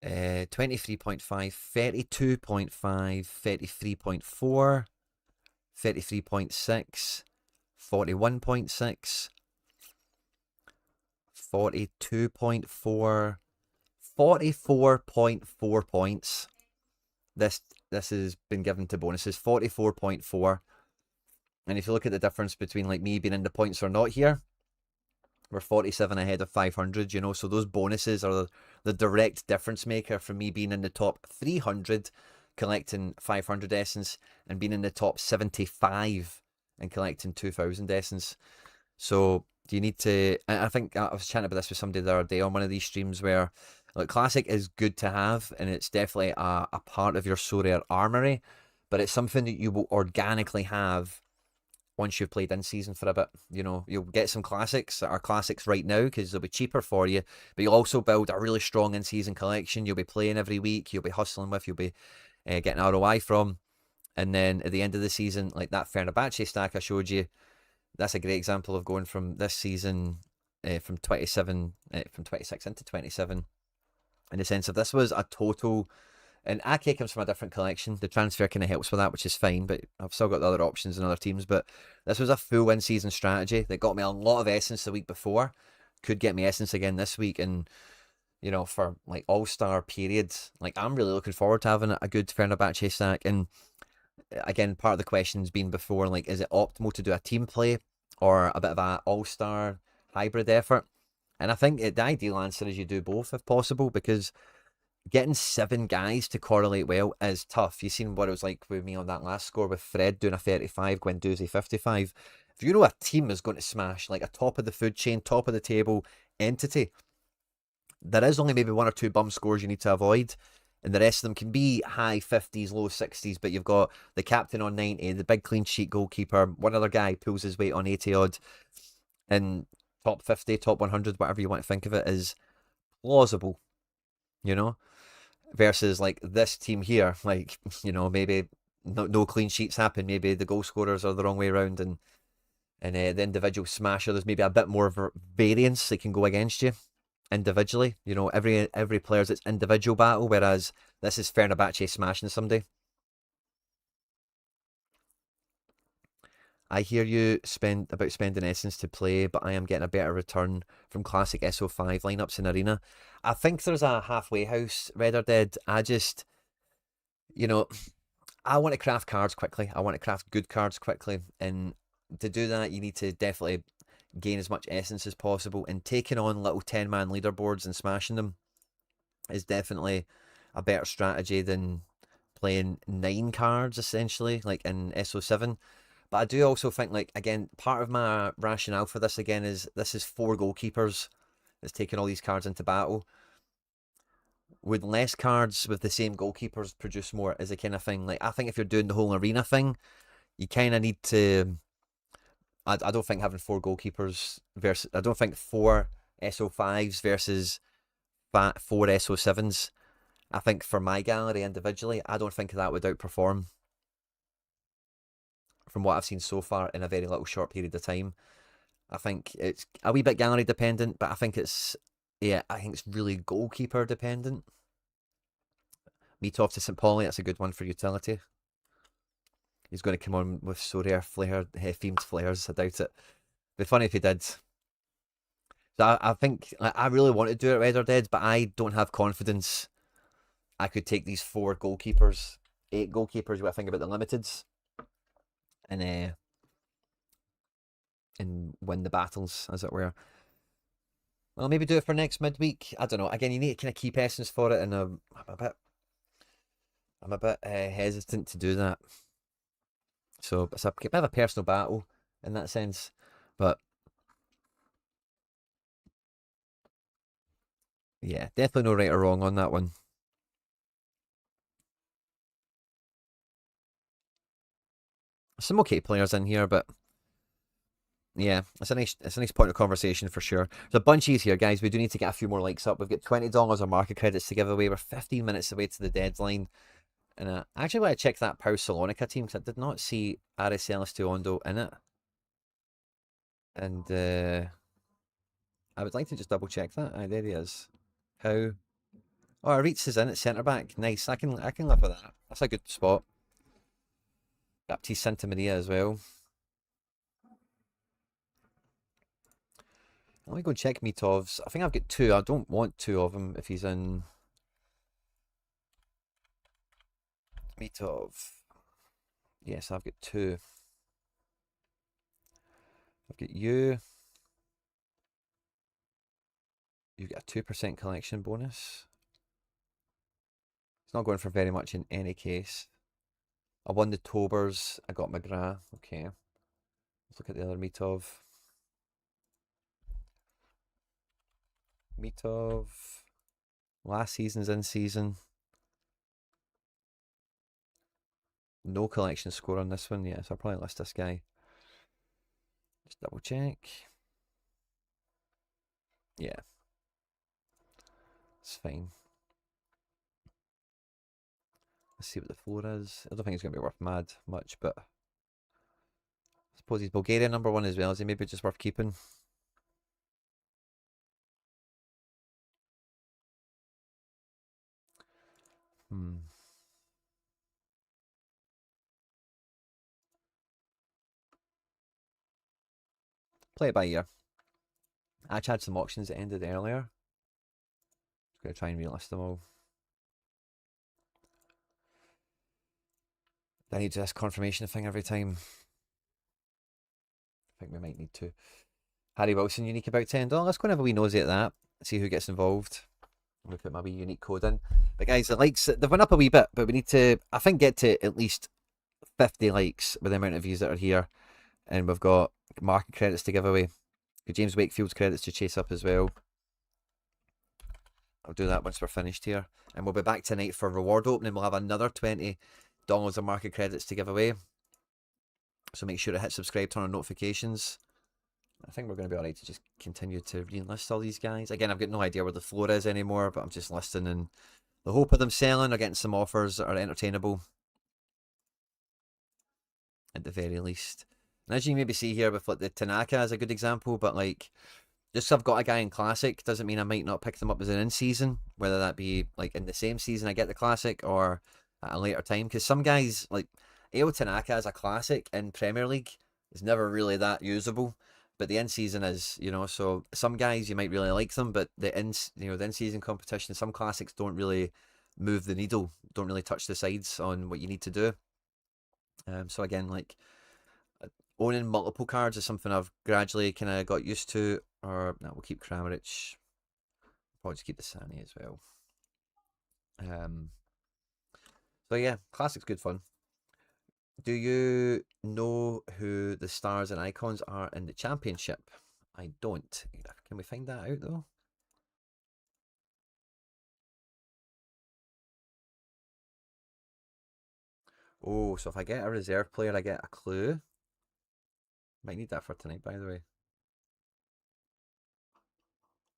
S1: 23.5, 32.5, 33.4, 33.6, 41.6, 42.4, 44.4 points. This has been given to bonuses, 44.4. And if you look at the difference between like me being in the points or not here, we're 47 ahead of 500, you know, so those bonuses are the direct difference maker from me being in the top 300 collecting 500 essence and being in the top 75 and collecting 2,000 essence. So you need to, I think I was chatting about this with somebody the other day on one of these streams where, like, Classic is good to have and it's definitely a part of your Sorare armory, but it's something that you will organically have once you've played in season for a bit. You know, you'll get some classics that are classics right now because they'll be cheaper for you, but you'll also build a really strong in season collection. You'll be playing every week, you'll be hustling with, you'll be getting ROI from, and then at the end of the season, like that Fenerbahce stack I showed you, that's a great example of going from this season from 26 into 27, in the sense of this was a total. And Ake comes from a different collection. The transfer kind of helps with that, which is fine, but I've still got the other options in other teams. But this was a full in-season strategy that got me a lot of essence the week before. Could get me essence again this week. And, you know, for like all-star periods, like I'm really looking forward to having a good Fenerbahce stack. And again, part of the question's been before, like, is it optimal to do a team play or a bit of a all-star hybrid effort? And I think the ideal answer is you do both if possible, because getting 7 guys to correlate well is tough. You've seen what it was like with me on that last score with Fred doing a 35, Guendouzi 55. If you know a team is going to smash, like a top of the food chain, top of the table entity, there is only maybe 1 or 2 bum scores you need to avoid, and the rest of them can be high 50s, low 60s, but you've got the captain on 90, the big clean sheet goalkeeper, one other guy pulls his weight on 80 odd, and top 50, top 100, whatever you want to think of it, is plausible, you know? versus like this team here, like, maybe no clean sheets happen. Maybe the goal scorers are the wrong way around, and the individual smasher, there's maybe a bit more variance that can go against you individually. Every player's its individual battle, whereas this is Fenerbahce smashing somebody. I hear you spending essence to play, but I am getting a better return from classic SO5 lineups in Arena. I think there's a halfway house, Red or Dead. You know, I want to craft cards quickly. I want to craft good cards quickly. And to do that, you need to definitely gain as much essence as possible. And taking on little 10-man leaderboards and smashing them is definitely a better strategy than playing 9 cards, essentially, like in SO7. But I do also think, like, again, part of my rationale for this, again, is this is 4 goalkeepers that's taking all these cards into battle. Would less cards with the same goalkeepers produce more, is a kind of thing. Like, I think if you're doing the whole arena thing, you kind of need to... I don't think having 4 goalkeepers versus... I don't think 4 SO5s versus 4 SO7s. I think for my gallery individually, I don't think that would outperform from what I've seen so far in a very little short period of time. I think it's a wee bit gallery dependent, but I think it's really goalkeeper dependent. Meathoff to St. Pauli, that's a good one for utility. He's going to come on with Sorare themed flares. I doubt it. It'd be funny if he did. So I think I really want to do it Red or Dead, but I don't have confidence I could take these 4 goalkeepers, 8 goalkeepers, what I think about the limiteds, and win the battles, as it were. Well, maybe do it for next midweek. I don't know. Again, you need to kind of keep essence for it, and I'm a bit hesitant to do that. So it's a bit of a personal battle in that sense, but yeah, definitely no right or wrong on that one. Some okay players in here, but yeah, it's a nice point of conversation for sure. There's a bunch here, guys. We do need to get a few more likes up. We've got $20 of market credits to give away. We're 15 minutes away to the deadline. And I actually want to check that Pau Salonika team, because I did not see Araceli Ondo in it. And I would like to just double check that. There he is. How? Oh, Aritz is in at centre back. Nice. I can live with that. That's a good spot. Baptiste Santa Maria as well. Let me go check Mitov's. I think I've got 2. I don't want 2 of them if he's in. Mitov. Yes, I've got 2. I've got you. You've got a 2% collection bonus. It's not going for very much in any case. I won the Tobers. I got McGrath. Okay. Let's look at the other Mitov. Mitov. Last season's in season. No collection score on this one. Yeah, so I'll probably list this guy. Just double check. Yeah. It's fine. Let's see what the floor is. I don't think it's going to be worth mad much, but I suppose he's Bulgaria #1 as well. Is he maybe just worth keeping? Play it by ear. I actually had some auctions that ended earlier. Just going to try and relist them all. I need this confirmation thing every time. I think we might need to. Harry Wilson, unique about $10. Let's go and have a wee nosy at that. See who gets involved. I'm going to put my wee unique code in. But guys, the likes, they've went up a wee bit, but we need to, I think, get to at least 50 likes with the amount of views that are here. And we've got market credits to give away. James Wakefield's credits to chase up as well. I'll do that once we're finished here. And we'll be back tonight for reward opening. We'll have another $20 of market credits to give away. So make sure to hit subscribe, turn on notifications. I think we're going to be alright to just continue to re-enlist all these guys. Again, I've got no idea where the floor is anymore, but I'm just listing and the hope of them selling or getting some offers that are entertainable at the very least. And as you maybe see here with like the Tanaka as a good example, but like just 'cause I've got a guy in Classic doesn't mean I might not pick them up as an in-season, whether that be like in the same season I get the Classic or at a later time. Because some guys, like Eo Tanaka as a Classic in Premier League is never really that usable, but the in-season is, you know, so some guys you might really like them, but the in-season competition, some Classics don't really move the needle, don't really touch the sides on what you need to do. So again, like owning multiple cards is something I've gradually kind of got used to. Or no, we'll keep Kramaric. Probably just keep the Sani as well. So yeah, Classic's good fun. Do you know who the stars and icons are in the championship? I don't. Can we find that out though? Oh, so if I get a reserve player, I get a clue. Might need that for tonight, by the way.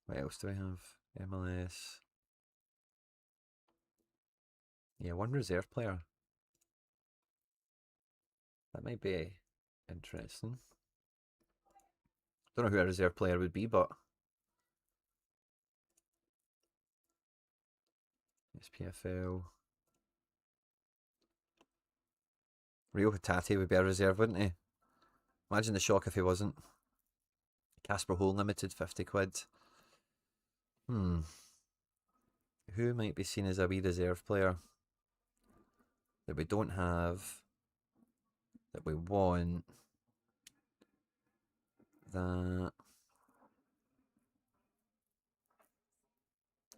S1: What else do I have? MLS. Yeah, one reserve player. That might be interesting. Don't know who a reserve player would be, but SPFL. Rio Hatate would be a reserve, wouldn't he? Imagine the shock if he wasn't. Casper Hole Limited, 50 quid. Hmm. Who might be seen as a wee reserve player that we don't have, that we want, that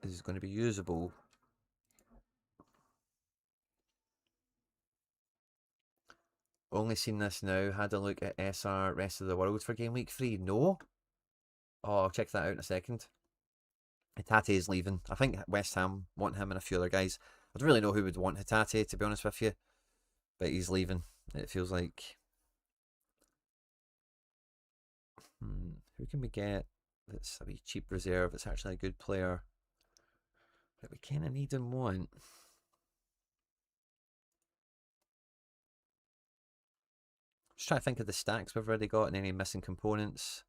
S1: is going to be usable? Only seen this now. Had a look at SR Rest of the World for game week 3. No? Oh, I'll check that out in a second. Hatate is leaving. I think West Ham want him and a few other guys. I don't really know who would want Hatate, to be honest with you, but he's leaving. It feels like. Who can we get that's a wee cheap reserve? It's actually a good player that we kind of need and want. Just trying to think of the stacks we've already got and any missing components.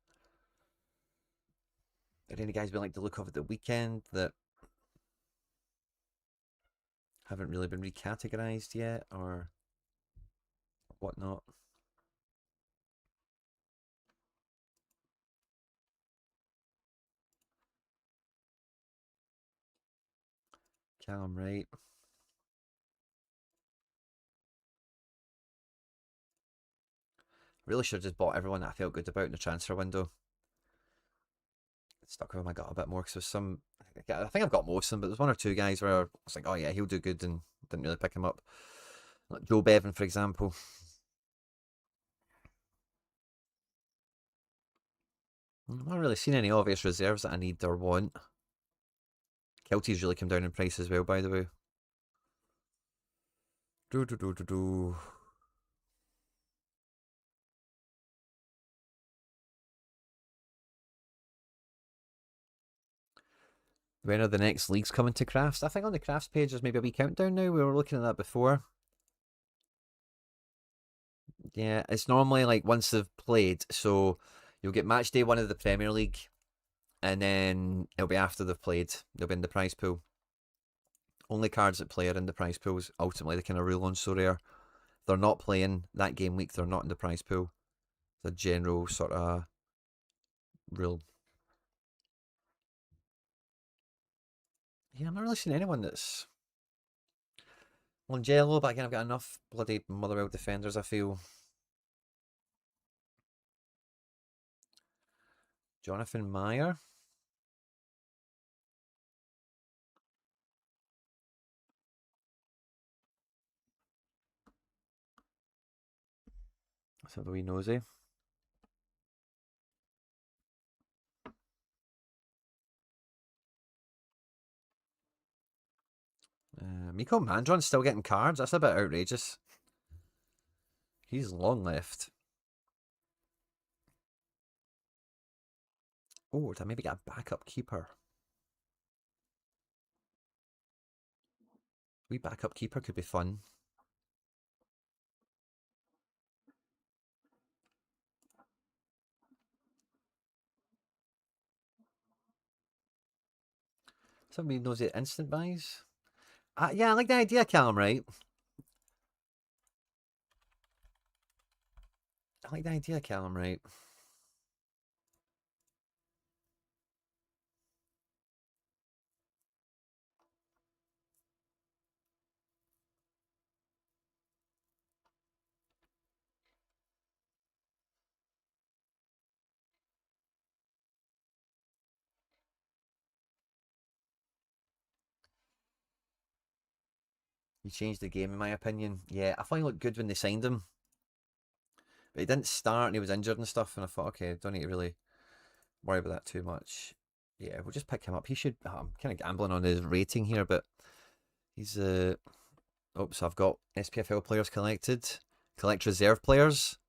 S1: Are there any guys we like to look over at the weekend that haven't really been recategorized yet or whatnot? Callum Wright. Really should have just bought everyone that I felt good about in the transfer window. It stuck with my gut a bit more because there's some. I think I've got most of them, but there's one or two guys where I was like, oh yeah, he'll do good, and didn't really pick him up. Like Joe Bevan, for example. I've not really seen any obvious reserves that I need or want. Kelty's really come down in price as well, by the way. Do do do do do. When are the next leagues coming to Crafts? I think on the Crafts page there's maybe a wee countdown now. We were looking at that before. Yeah, it's normally like once they've played. So you'll get match day one of the Premier League, and then it'll be after they've played. They'll be in the prize pool. Only cards that play are in the prize pools. Ultimately, the kind of rule on Sorare. If they're not playing that game week, they're not in the prize pool. The general sort of rule. Yeah, I'm not really seeing anyone that's Longelo, but again, I've got enough bloody Motherwell defenders, I feel. Jonathan Meyer. Let's have a wee nosy. Miko Mandron's still getting cards. That's a bit outrageous. He's long left. Oh, did I maybe get a backup keeper? Wee backup keeper could be fun. Somebody knows it instant buys. Yeah, I like the idea, Callum, right? I like the idea, Callum, right? He changed the game, in my opinion. Yeah, I thought he looked good when they signed him. But he didn't start and he was injured and stuff. And I thought, okay, don't need to really worry about that too much. Yeah, we'll just pick him up. He should. I'm kind of gambling on his rating here, but he's. Oh, so I've got SPFL players collected. Collect reserve players.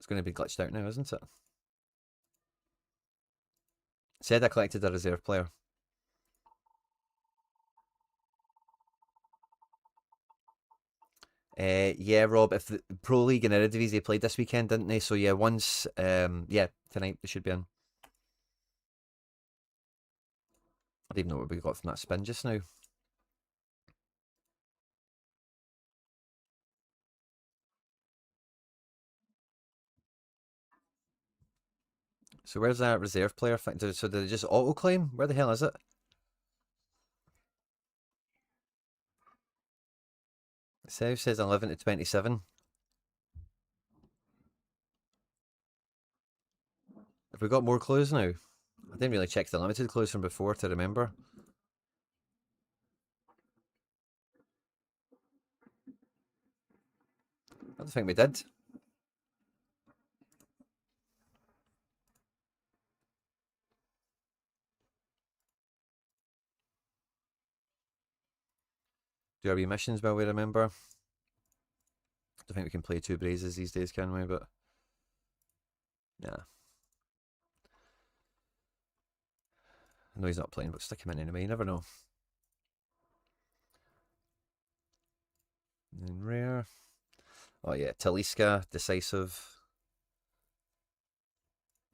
S1: It's going to be glitched out now, isn't it? Said I collected a reserve player. Yeah, Rob, if the Pro League and Eredivisie played this weekend, didn't they? So yeah, once, yeah, tonight they should be in. I don't even know what we got from that spin just now. So where's that reserve player? So did it just auto claim? Where the hell is it? South says 11 to 27. Have we got more clues now? I didn't really check the limited clues from before to remember. I don't think we did. Do our wee missions while we remember. I don't think we can play two Brazes these days, can we? But yeah. I know he's not playing, but stick him in anyway. You never know. And then rare. Oh yeah, Talisca, decisive.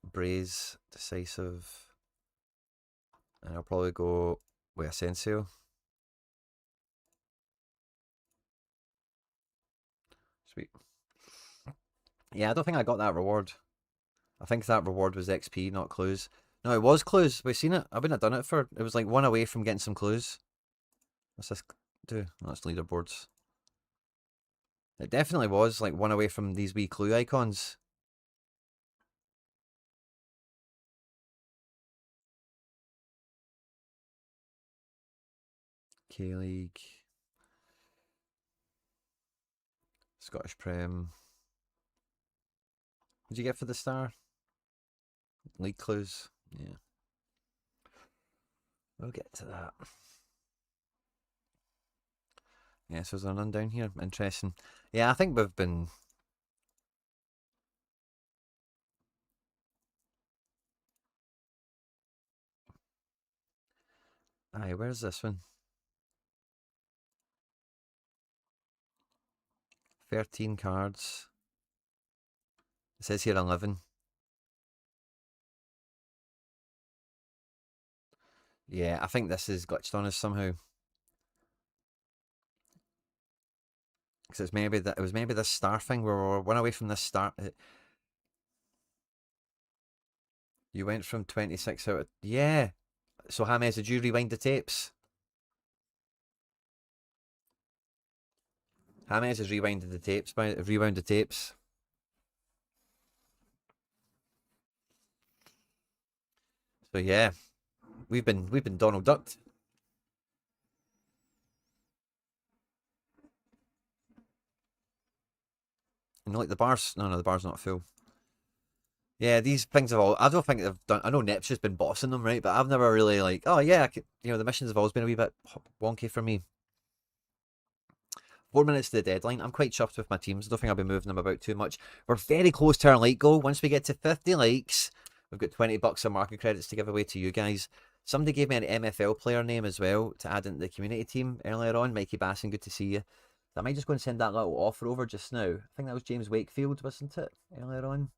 S1: Braze, decisive. And I'll probably go with Asensio. Sweet. Yeah, I don't think I got that reward. I think that reward was XP, not clues. No, it was clues. We've seen it. I wouldn't have done it for. It was like one away from getting some clues. What's this do? No, it's leaderboards. It definitely was like one away from these wee clue icons. K-League. Scottish Prem. What did you get for the star? League clues. Yeah. We'll get to that. Yeah, so there's none down here. Interesting. Yeah, I think we've been. Aye, where's this one? 13 cards. It says here 11. Yeah, I think this is glitched on us somehow. Because it's maybe that it was maybe this star thing where we're one away from this star. You went from 26 out of, yeah. So James, did you rewind the tapes? James has rewinded the tapes, rewound the tapes. So yeah, we've been Donald Ducked. And like the bar's, no, the bar's not full. Yeah, these things have all. I don't think they've done. I know Nep's just been bossing them, right? But I've never really like. Oh yeah, the missions have always been a wee bit wonky for me. 4 minutes to the deadline. I'm quite chuffed with my teams. I don't think I'll be moving them about too much. We're very close to our like goal. Once we get to 50 likes, we've got $20 of market credits to give away to you guys. Somebody gave me an MFL player name as well to add into the community team earlier on. Mikey Basson, good to see you. I might just go and send that little offer over just now. I think that was James Wakefield, wasn't it? Earlier on.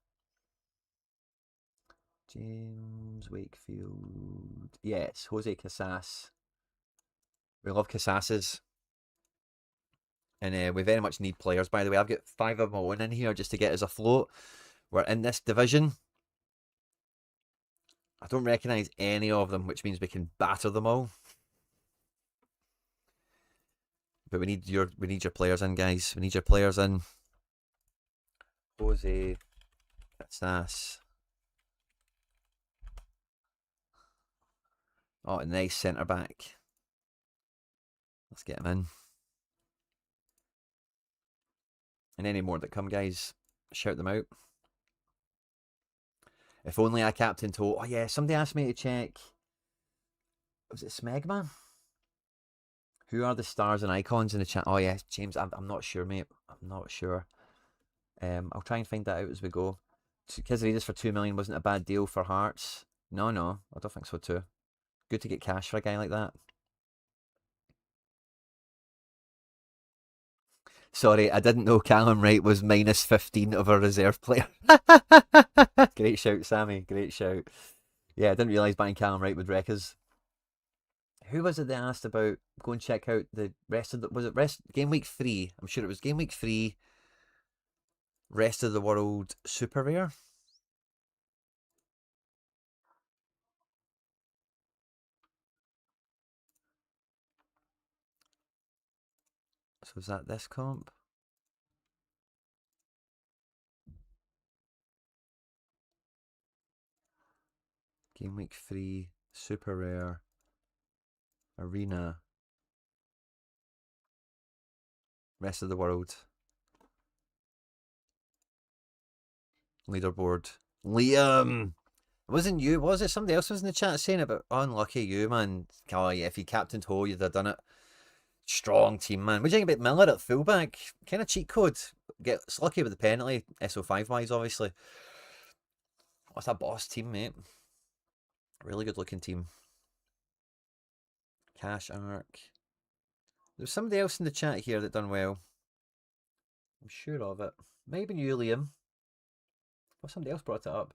S1: James Wakefield. Yes, Jose Casas. We love Casas's. And we very much need players, by the way. I've got 5 of my own in here just to get us afloat. We're in this division. I don't recognise any of them, which means we can batter them all. But we need your players in, guys. We need your players in. Jose Casas. Oh, a nice centre back. Let's get him in. And any more that come, guys, shout them out. If only I captain to. Oh yeah, somebody asked me to check. Was it Smegma? Who are the stars and icons in the chat? Oh yeah, James. I'm not sure, mate. I'm not sure. I'll try and find that out as we go. Kizarides for 2 million wasn't a bad deal for Hearts. No, I don't think so too. Good to get cash for a guy like that. Sorry, I didn't know Callum Wright was minus 15 of a reserve player. Great shout, Sammy. Great shout. Yeah, I didn't realise buying Callum Wright would wreck us. Who was it they asked about? Go and check out the rest of the. Was it game week 3? I'm sure it was game week 3. Rest of the world super rare. So is that this comp? Game week 3 super rare arena. Rest of the world. Leaderboard. Liam! It wasn't you, was it? Somebody else was in the chat saying about unlucky you, man. Oh yeah, if you captained Ho, you'd have done it. Strong team, man. What do you think about Miller at fullback? Kind of cheat code. Gets lucky with the penalty, SO5 wise, obviously. What's that boss team, mate? Really good looking team. Cash Arc. There's somebody else in the chat here that done well. I'm sure of it. Maybe you, Liam. Or somebody else brought it up.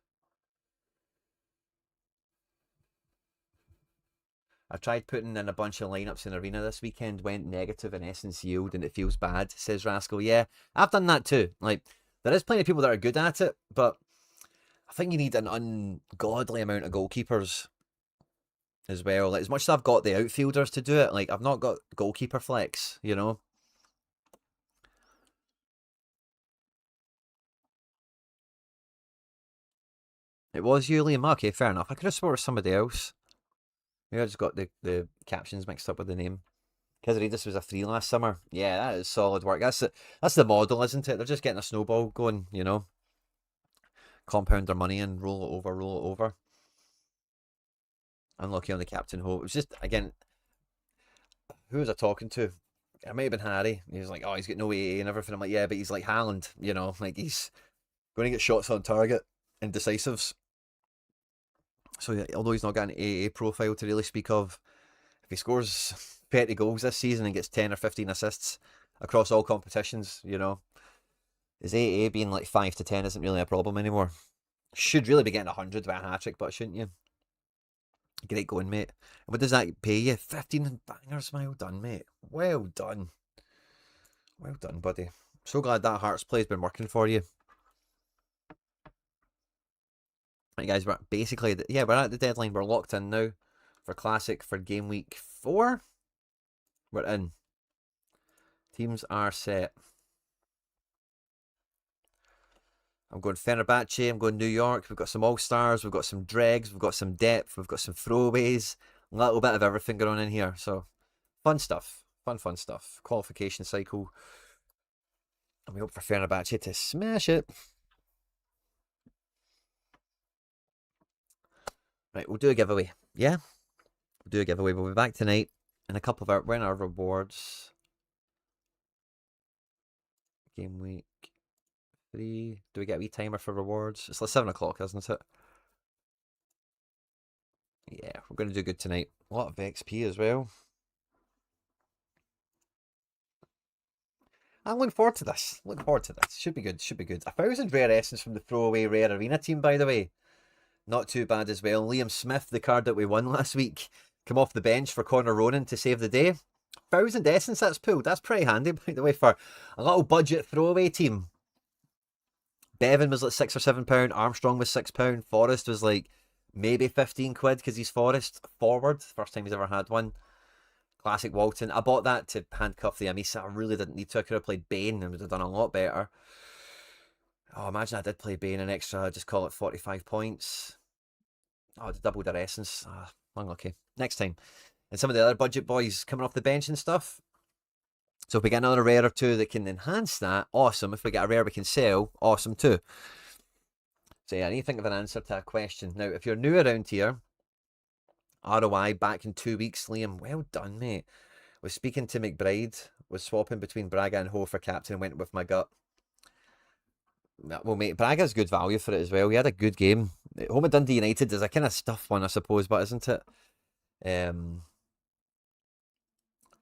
S1: I tried putting in a bunch of lineups in Arena this weekend, went negative in essence yield, and it feels bad, says Rascal. Yeah, I've done that too. Like, there is plenty of people that are good at it, but I think you need an ungodly amount of goalkeepers as well. Like, as much as I've got the outfielders to do it, like, I've not got goalkeeper flex, you know? It was you, Liam. Okay, fair enough. I could have swore it was somebody else. Maybe I just got the captions mixed up with the name. Kizarides was a 3 last summer. Yeah, that is solid work. That's the model, isn't it? They're just getting a snowball going, you know? Compound their money and roll it over, roll it over. Unlucky on the captain hole. It was just, again, who was I talking to? It might have been Harry. He was like, oh, he's got no AA and everything. I'm like, yeah, but he's like Haaland, you know? Like, he's going to get shots on target and decisives. So, yeah, although he's not got an AA profile to really speak of, if he scores 30 goals this season and gets 10 or 15 assists across all competitions, you know, his AA being like 5 to 10 isn't really a problem anymore. Should really be getting 100 by a hat-trick, but shouldn't you? Great going, mate. What does that pay you? 15 bangers. Well done, mate. Well done. Well done, buddy. So glad that Hearts play's been working for you. Right, guys, we're basically, yeah, we're at the deadline. We're locked in now for Classic for game week 4. We're in. Teams are set. I'm going Fenerbahce, I'm going New York. We've got some All-Stars, we've got some dregs, we've got some depth, we've got some throwaways. A little bit of everything going on in here. So, fun stuff. Fun stuff. Qualification cycle. And we hope for Fenerbahce to smash it. Right, we'll do a giveaway. Yeah? We'll do a giveaway. We'll be back tonight in a couple of hours. We're in our rewards. Game week 3. Do we get a wee timer for rewards? It's like 7 o'clock, isn't it? Yeah, we're going to do good tonight. A lot of XP as well. I'm looking forward to this. Looking forward to this. Should be good. Should be good. 1,000 rare essence from the throwaway rare arena team, by the way. Not too bad as well. Liam Smith, the card that we won last week, come off the bench for Connor Ronan to save the day. 1,000 essence that's pulled. That's pretty handy, by the way, for a little budget throwaway team. Bevan was like £6 or £7. Armstrong was £6. Forrest was like maybe 15 quid because he's Forrest forward. First time he's ever had one. Classic Walton. I bought that to handcuff the Amisa. I really didn't need to. I could have played Bane and would have done a lot better. Oh, imagine I did play Bane an extra, just call it 45 points. Oh, I'd doubled their essence. Unlucky. Next time. And some of the other budget boys coming off the bench and stuff. So if we get another rare or two that can enhance that, awesome. If we get a rare we can sell, awesome too. So yeah, I need to think of an answer to a question. Now, if you're new around here, ROI back in 2 weeks, Liam, well done, mate. Was speaking to McBride, was swapping between Braga and Ho for captain and went with my gut. Well, mate, Braga's good value for it as well. He had a good game. Home of Dundee United is a kind of stuff one, I suppose, but isn't it?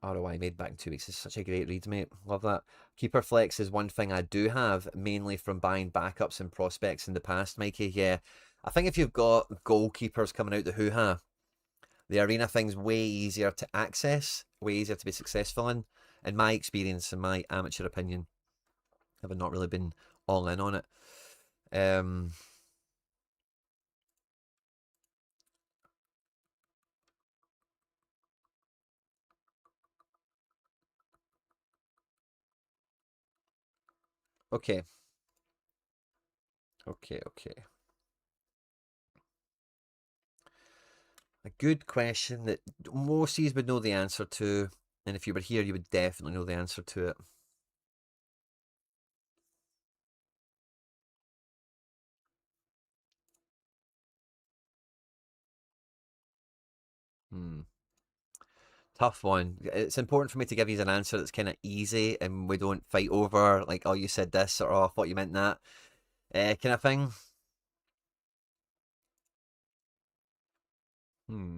S1: ROI made back in 2 weeks is such a great read, mate. Love that. Keeper flex is one thing I do have, mainly from buying backups and prospects in the past, Mikey. Yeah, I think if you've got goalkeepers coming out the hoo-ha, the arena thing's way easier to access, way easier to be successful in my experience, in my amateur opinion. Having not really been all in on it. Okay. Okay. A good question that most of you would know the answer to, and if you were here, you would definitely know the answer to it. Tough one. It's important for me to give you an answer that's kind of easy and we don't fight over, like, oh, you said this, or oh, I thought you meant that, kind of thing. Hmm.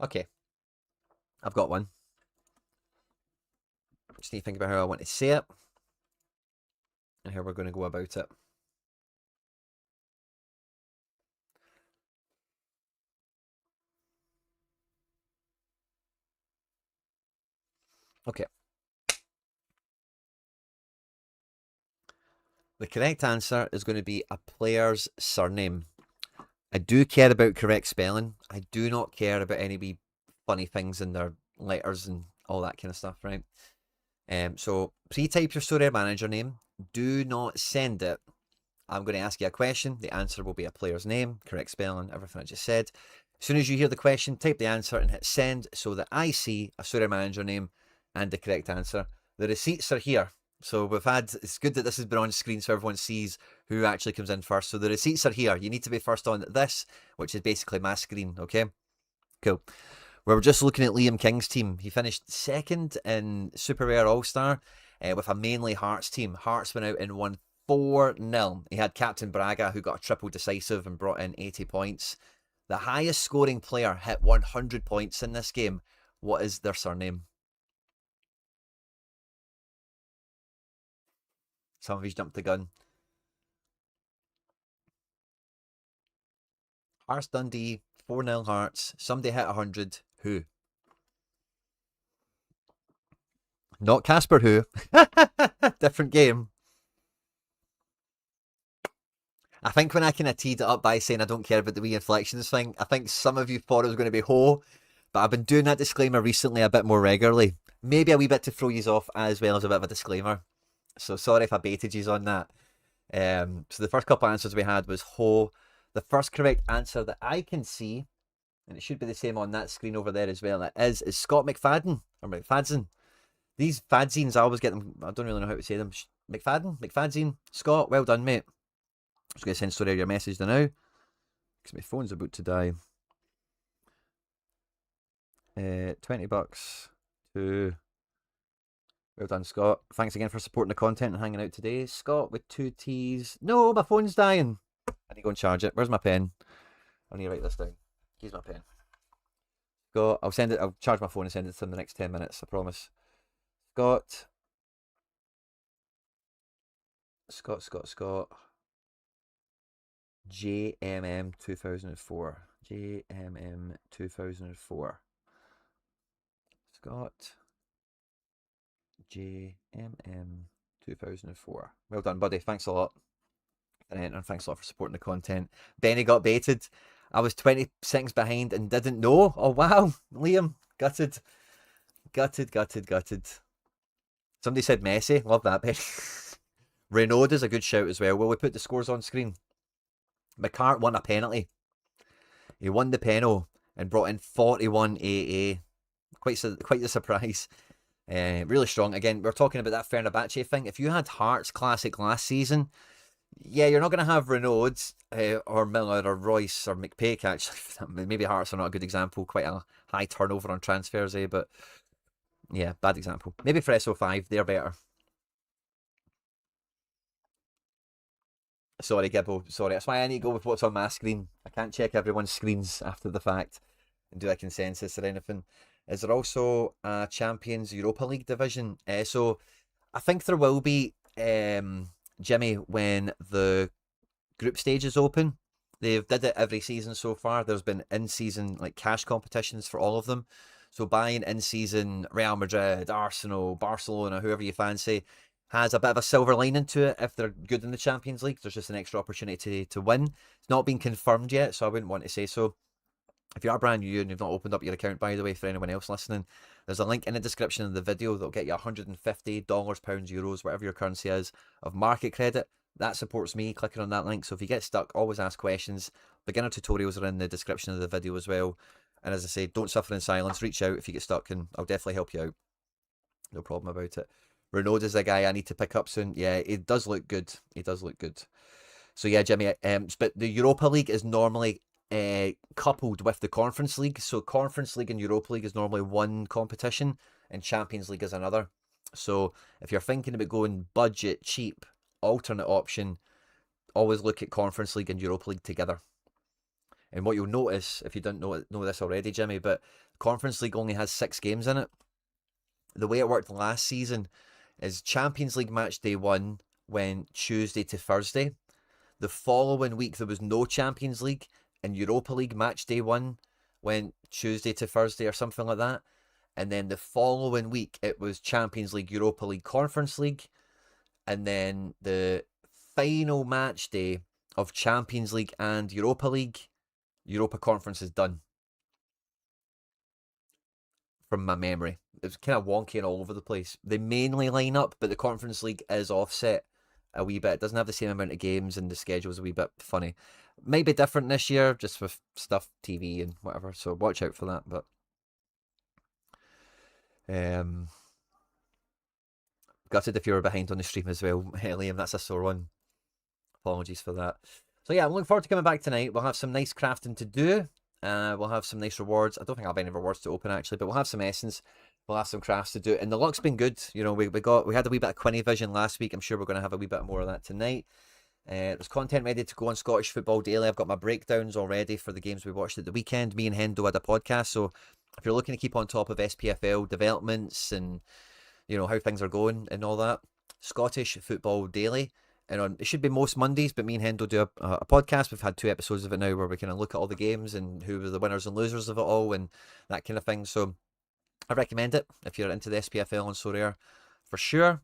S1: Okay. I've got one. Just need to think about how I want to say it and how we're going to go about it. Okay. The correct answer is going to be a player's surname. I do care about correct spelling. I do not care about any wee funny things in their letters and all that kind of stuff, right? So pre-type your Sorare manager name. Do not send it. I'm going to ask you a question. The answer will be a player's name, correct spelling, everything I just said. As soon as you hear the question, type the answer and hit send so that I see a Sorare manager name and the correct answer. The receipts are here. So it's good that this has been on screen so everyone sees who actually comes in first. So the receipts are here. You need to be first on this, which is basically my screen, okay? Cool. We were just looking at Liam King's team. He finished second in Super Rare All-Star with a mainly Hearts team. Hearts went out and won 4-0. He had Captain Braga, who got a triple decisive and brought in 80 points. The highest scoring player hit 100 points in this game. What is their surname? Some of you jumped the gun. Hearts Dundee, 4-0 Hearts. Somebody hit 100. Who? Not Casper Who. Different game. I think when I kind of teed it up by saying I don't care about the wee inflections thing, I think some of you thought it was going to be Ho, but I've been doing that disclaimer recently a bit more regularly. Maybe a wee bit to throw you off as well as a bit of a disclaimer. So sorry if I baited you on that. So the first couple of answers we had was Ho. The first correct answer that I can see, and it should be the same on that screen over there as well, it is Scott McFadden, or McFadzen. These Fadzines, I always get them, I don't really know how to say them. McFadzine, Scott, well done, mate. I'm just going to send Sorare your message now, because my phone's about to die. $20 to Well done, Scott. Thanks again for supporting the content and hanging out today. Scott with 2 T's. No, my phone's dying. I need to go and charge it. Where's my pen? I need to write this down. Here's my pen. Scott, I'll send it. I'll charge my phone and send it to him in the next 10 minutes. I promise. Scott. Scott. JMM 2004. JMM 2004. Scott. JMM 2004. Well done, buddy. Thanks a lot. And thanks a lot for supporting the content. Benny got baited. I was 20 seconds behind and didn't know. Oh, wow. Liam, gutted. Gutted. Somebody said Messi. Love that, Benny. Renaud is a good shout as well. Will we put the scores on screen? McCart won a penalty. He won the penalty and brought in 41 AA. Quite the surprise. Really strong. Again, we're talking about that Fenerbahce thing. If you had Hearts Classic last season, yeah, you're not going to have Renaud or Miller or Royce or McPake, actually. Maybe Hearts are not a good example. Quite a high turnover on transfers, but yeah, bad example. Maybe for SO5, they're better. Sorry, Gibbo. Sorry. That's why I need to go with what's on my screen. I can't check everyone's screens after the fact and do a consensus or anything. Is there also a Champions Europa League division? So I think there will be, Jimmy, when the group stage is open. They've did it every season so far. There's been in-season like cash competitions for all of them. So buying in-season Real Madrid, Arsenal, Barcelona, whoever you fancy, has a bit of a silver lining to it if they're good in the Champions League. There's just an extra opportunity to win. It's not been confirmed yet, so I wouldn't want to say so. If you are brand new and you've not opened up your account, by the way, for anyone else listening, there's a link in the description of the video that'll get you $150, pounds, euros, whatever your currency is, of market credit. That supports me clicking on that link. So if you get stuck, always ask questions. Beginner tutorials are in the description of the video as well. And as I say, don't suffer in silence. Reach out if you get stuck and I'll definitely help you out. No problem about it. Renaud is a guy I need to pick up soon. Yeah, it does look good. He does look good. So yeah, Jimmy, but the Europa League is normally coupled with the Conference League. So Conference League and Europa League is normally one competition and Champions League is another. So if you're thinking about going budget, cheap, alternate option, always look at Conference League and Europa League together. And what you'll notice, if you don't know this already, Jimmy, but Conference League only has 6 games in it. The way it worked last season is Champions League match day 1 went Tuesday to Thursday. The following week there was no Champions League, and Europa League match day 1 went Tuesday to Thursday or something like that. And then the following week it was Champions League, Europa League, Conference League. And then the final match day of Champions League and Europa League, Europa Conference is done. From my memory. It was kind of wonky and all over the place. They mainly line up, but the Conference League is offset a wee bit. It doesn't have the same amount of games and the schedule's a wee bit funny. Might be different this year, just with stuff, TV and whatever, so watch out for that. But gutted if you were behind on the stream as well, Liam, that's a sore one. Apologies for that. So yeah, I'm looking forward to coming back tonight. We'll have some nice crafting to do. We'll have some nice rewards. I don't think I'll have any rewards to open actually, but we'll have some essence. We'll have some crafts to do. And the luck's been good. You know, we had a wee bit of Quinny vision last week. I'm sure we're going to have a wee bit more of that tonight. There's content ready to go on Scottish Football Daily. I've got my breakdowns already for the games we watched at the weekend. Me and Hendo had a podcast. So if you're looking to keep on top of SPFL developments and, you know, how things are going and all that, Scottish Football Daily. And it should be most Mondays, but me and Hendo do a podcast. We've had 2 episodes of it now where we kind of look at all the games and who were the winners and losers of it all and that kind of thing. So I recommend it if you're into the SPFL on Sorare for sure.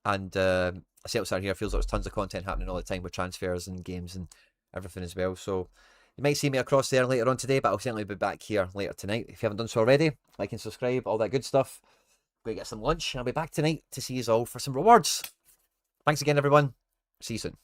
S1: And I see outside here, feels like there's tons of content happening all the time with transfers and games and everything as well. So you might see me across there later on today, but I'll certainly be back here later tonight. If you haven't done so already, like and subscribe, all that good stuff. Go get some lunch. I'll be back tonight to see you all for some rewards. Thanks again, everyone. See you soon.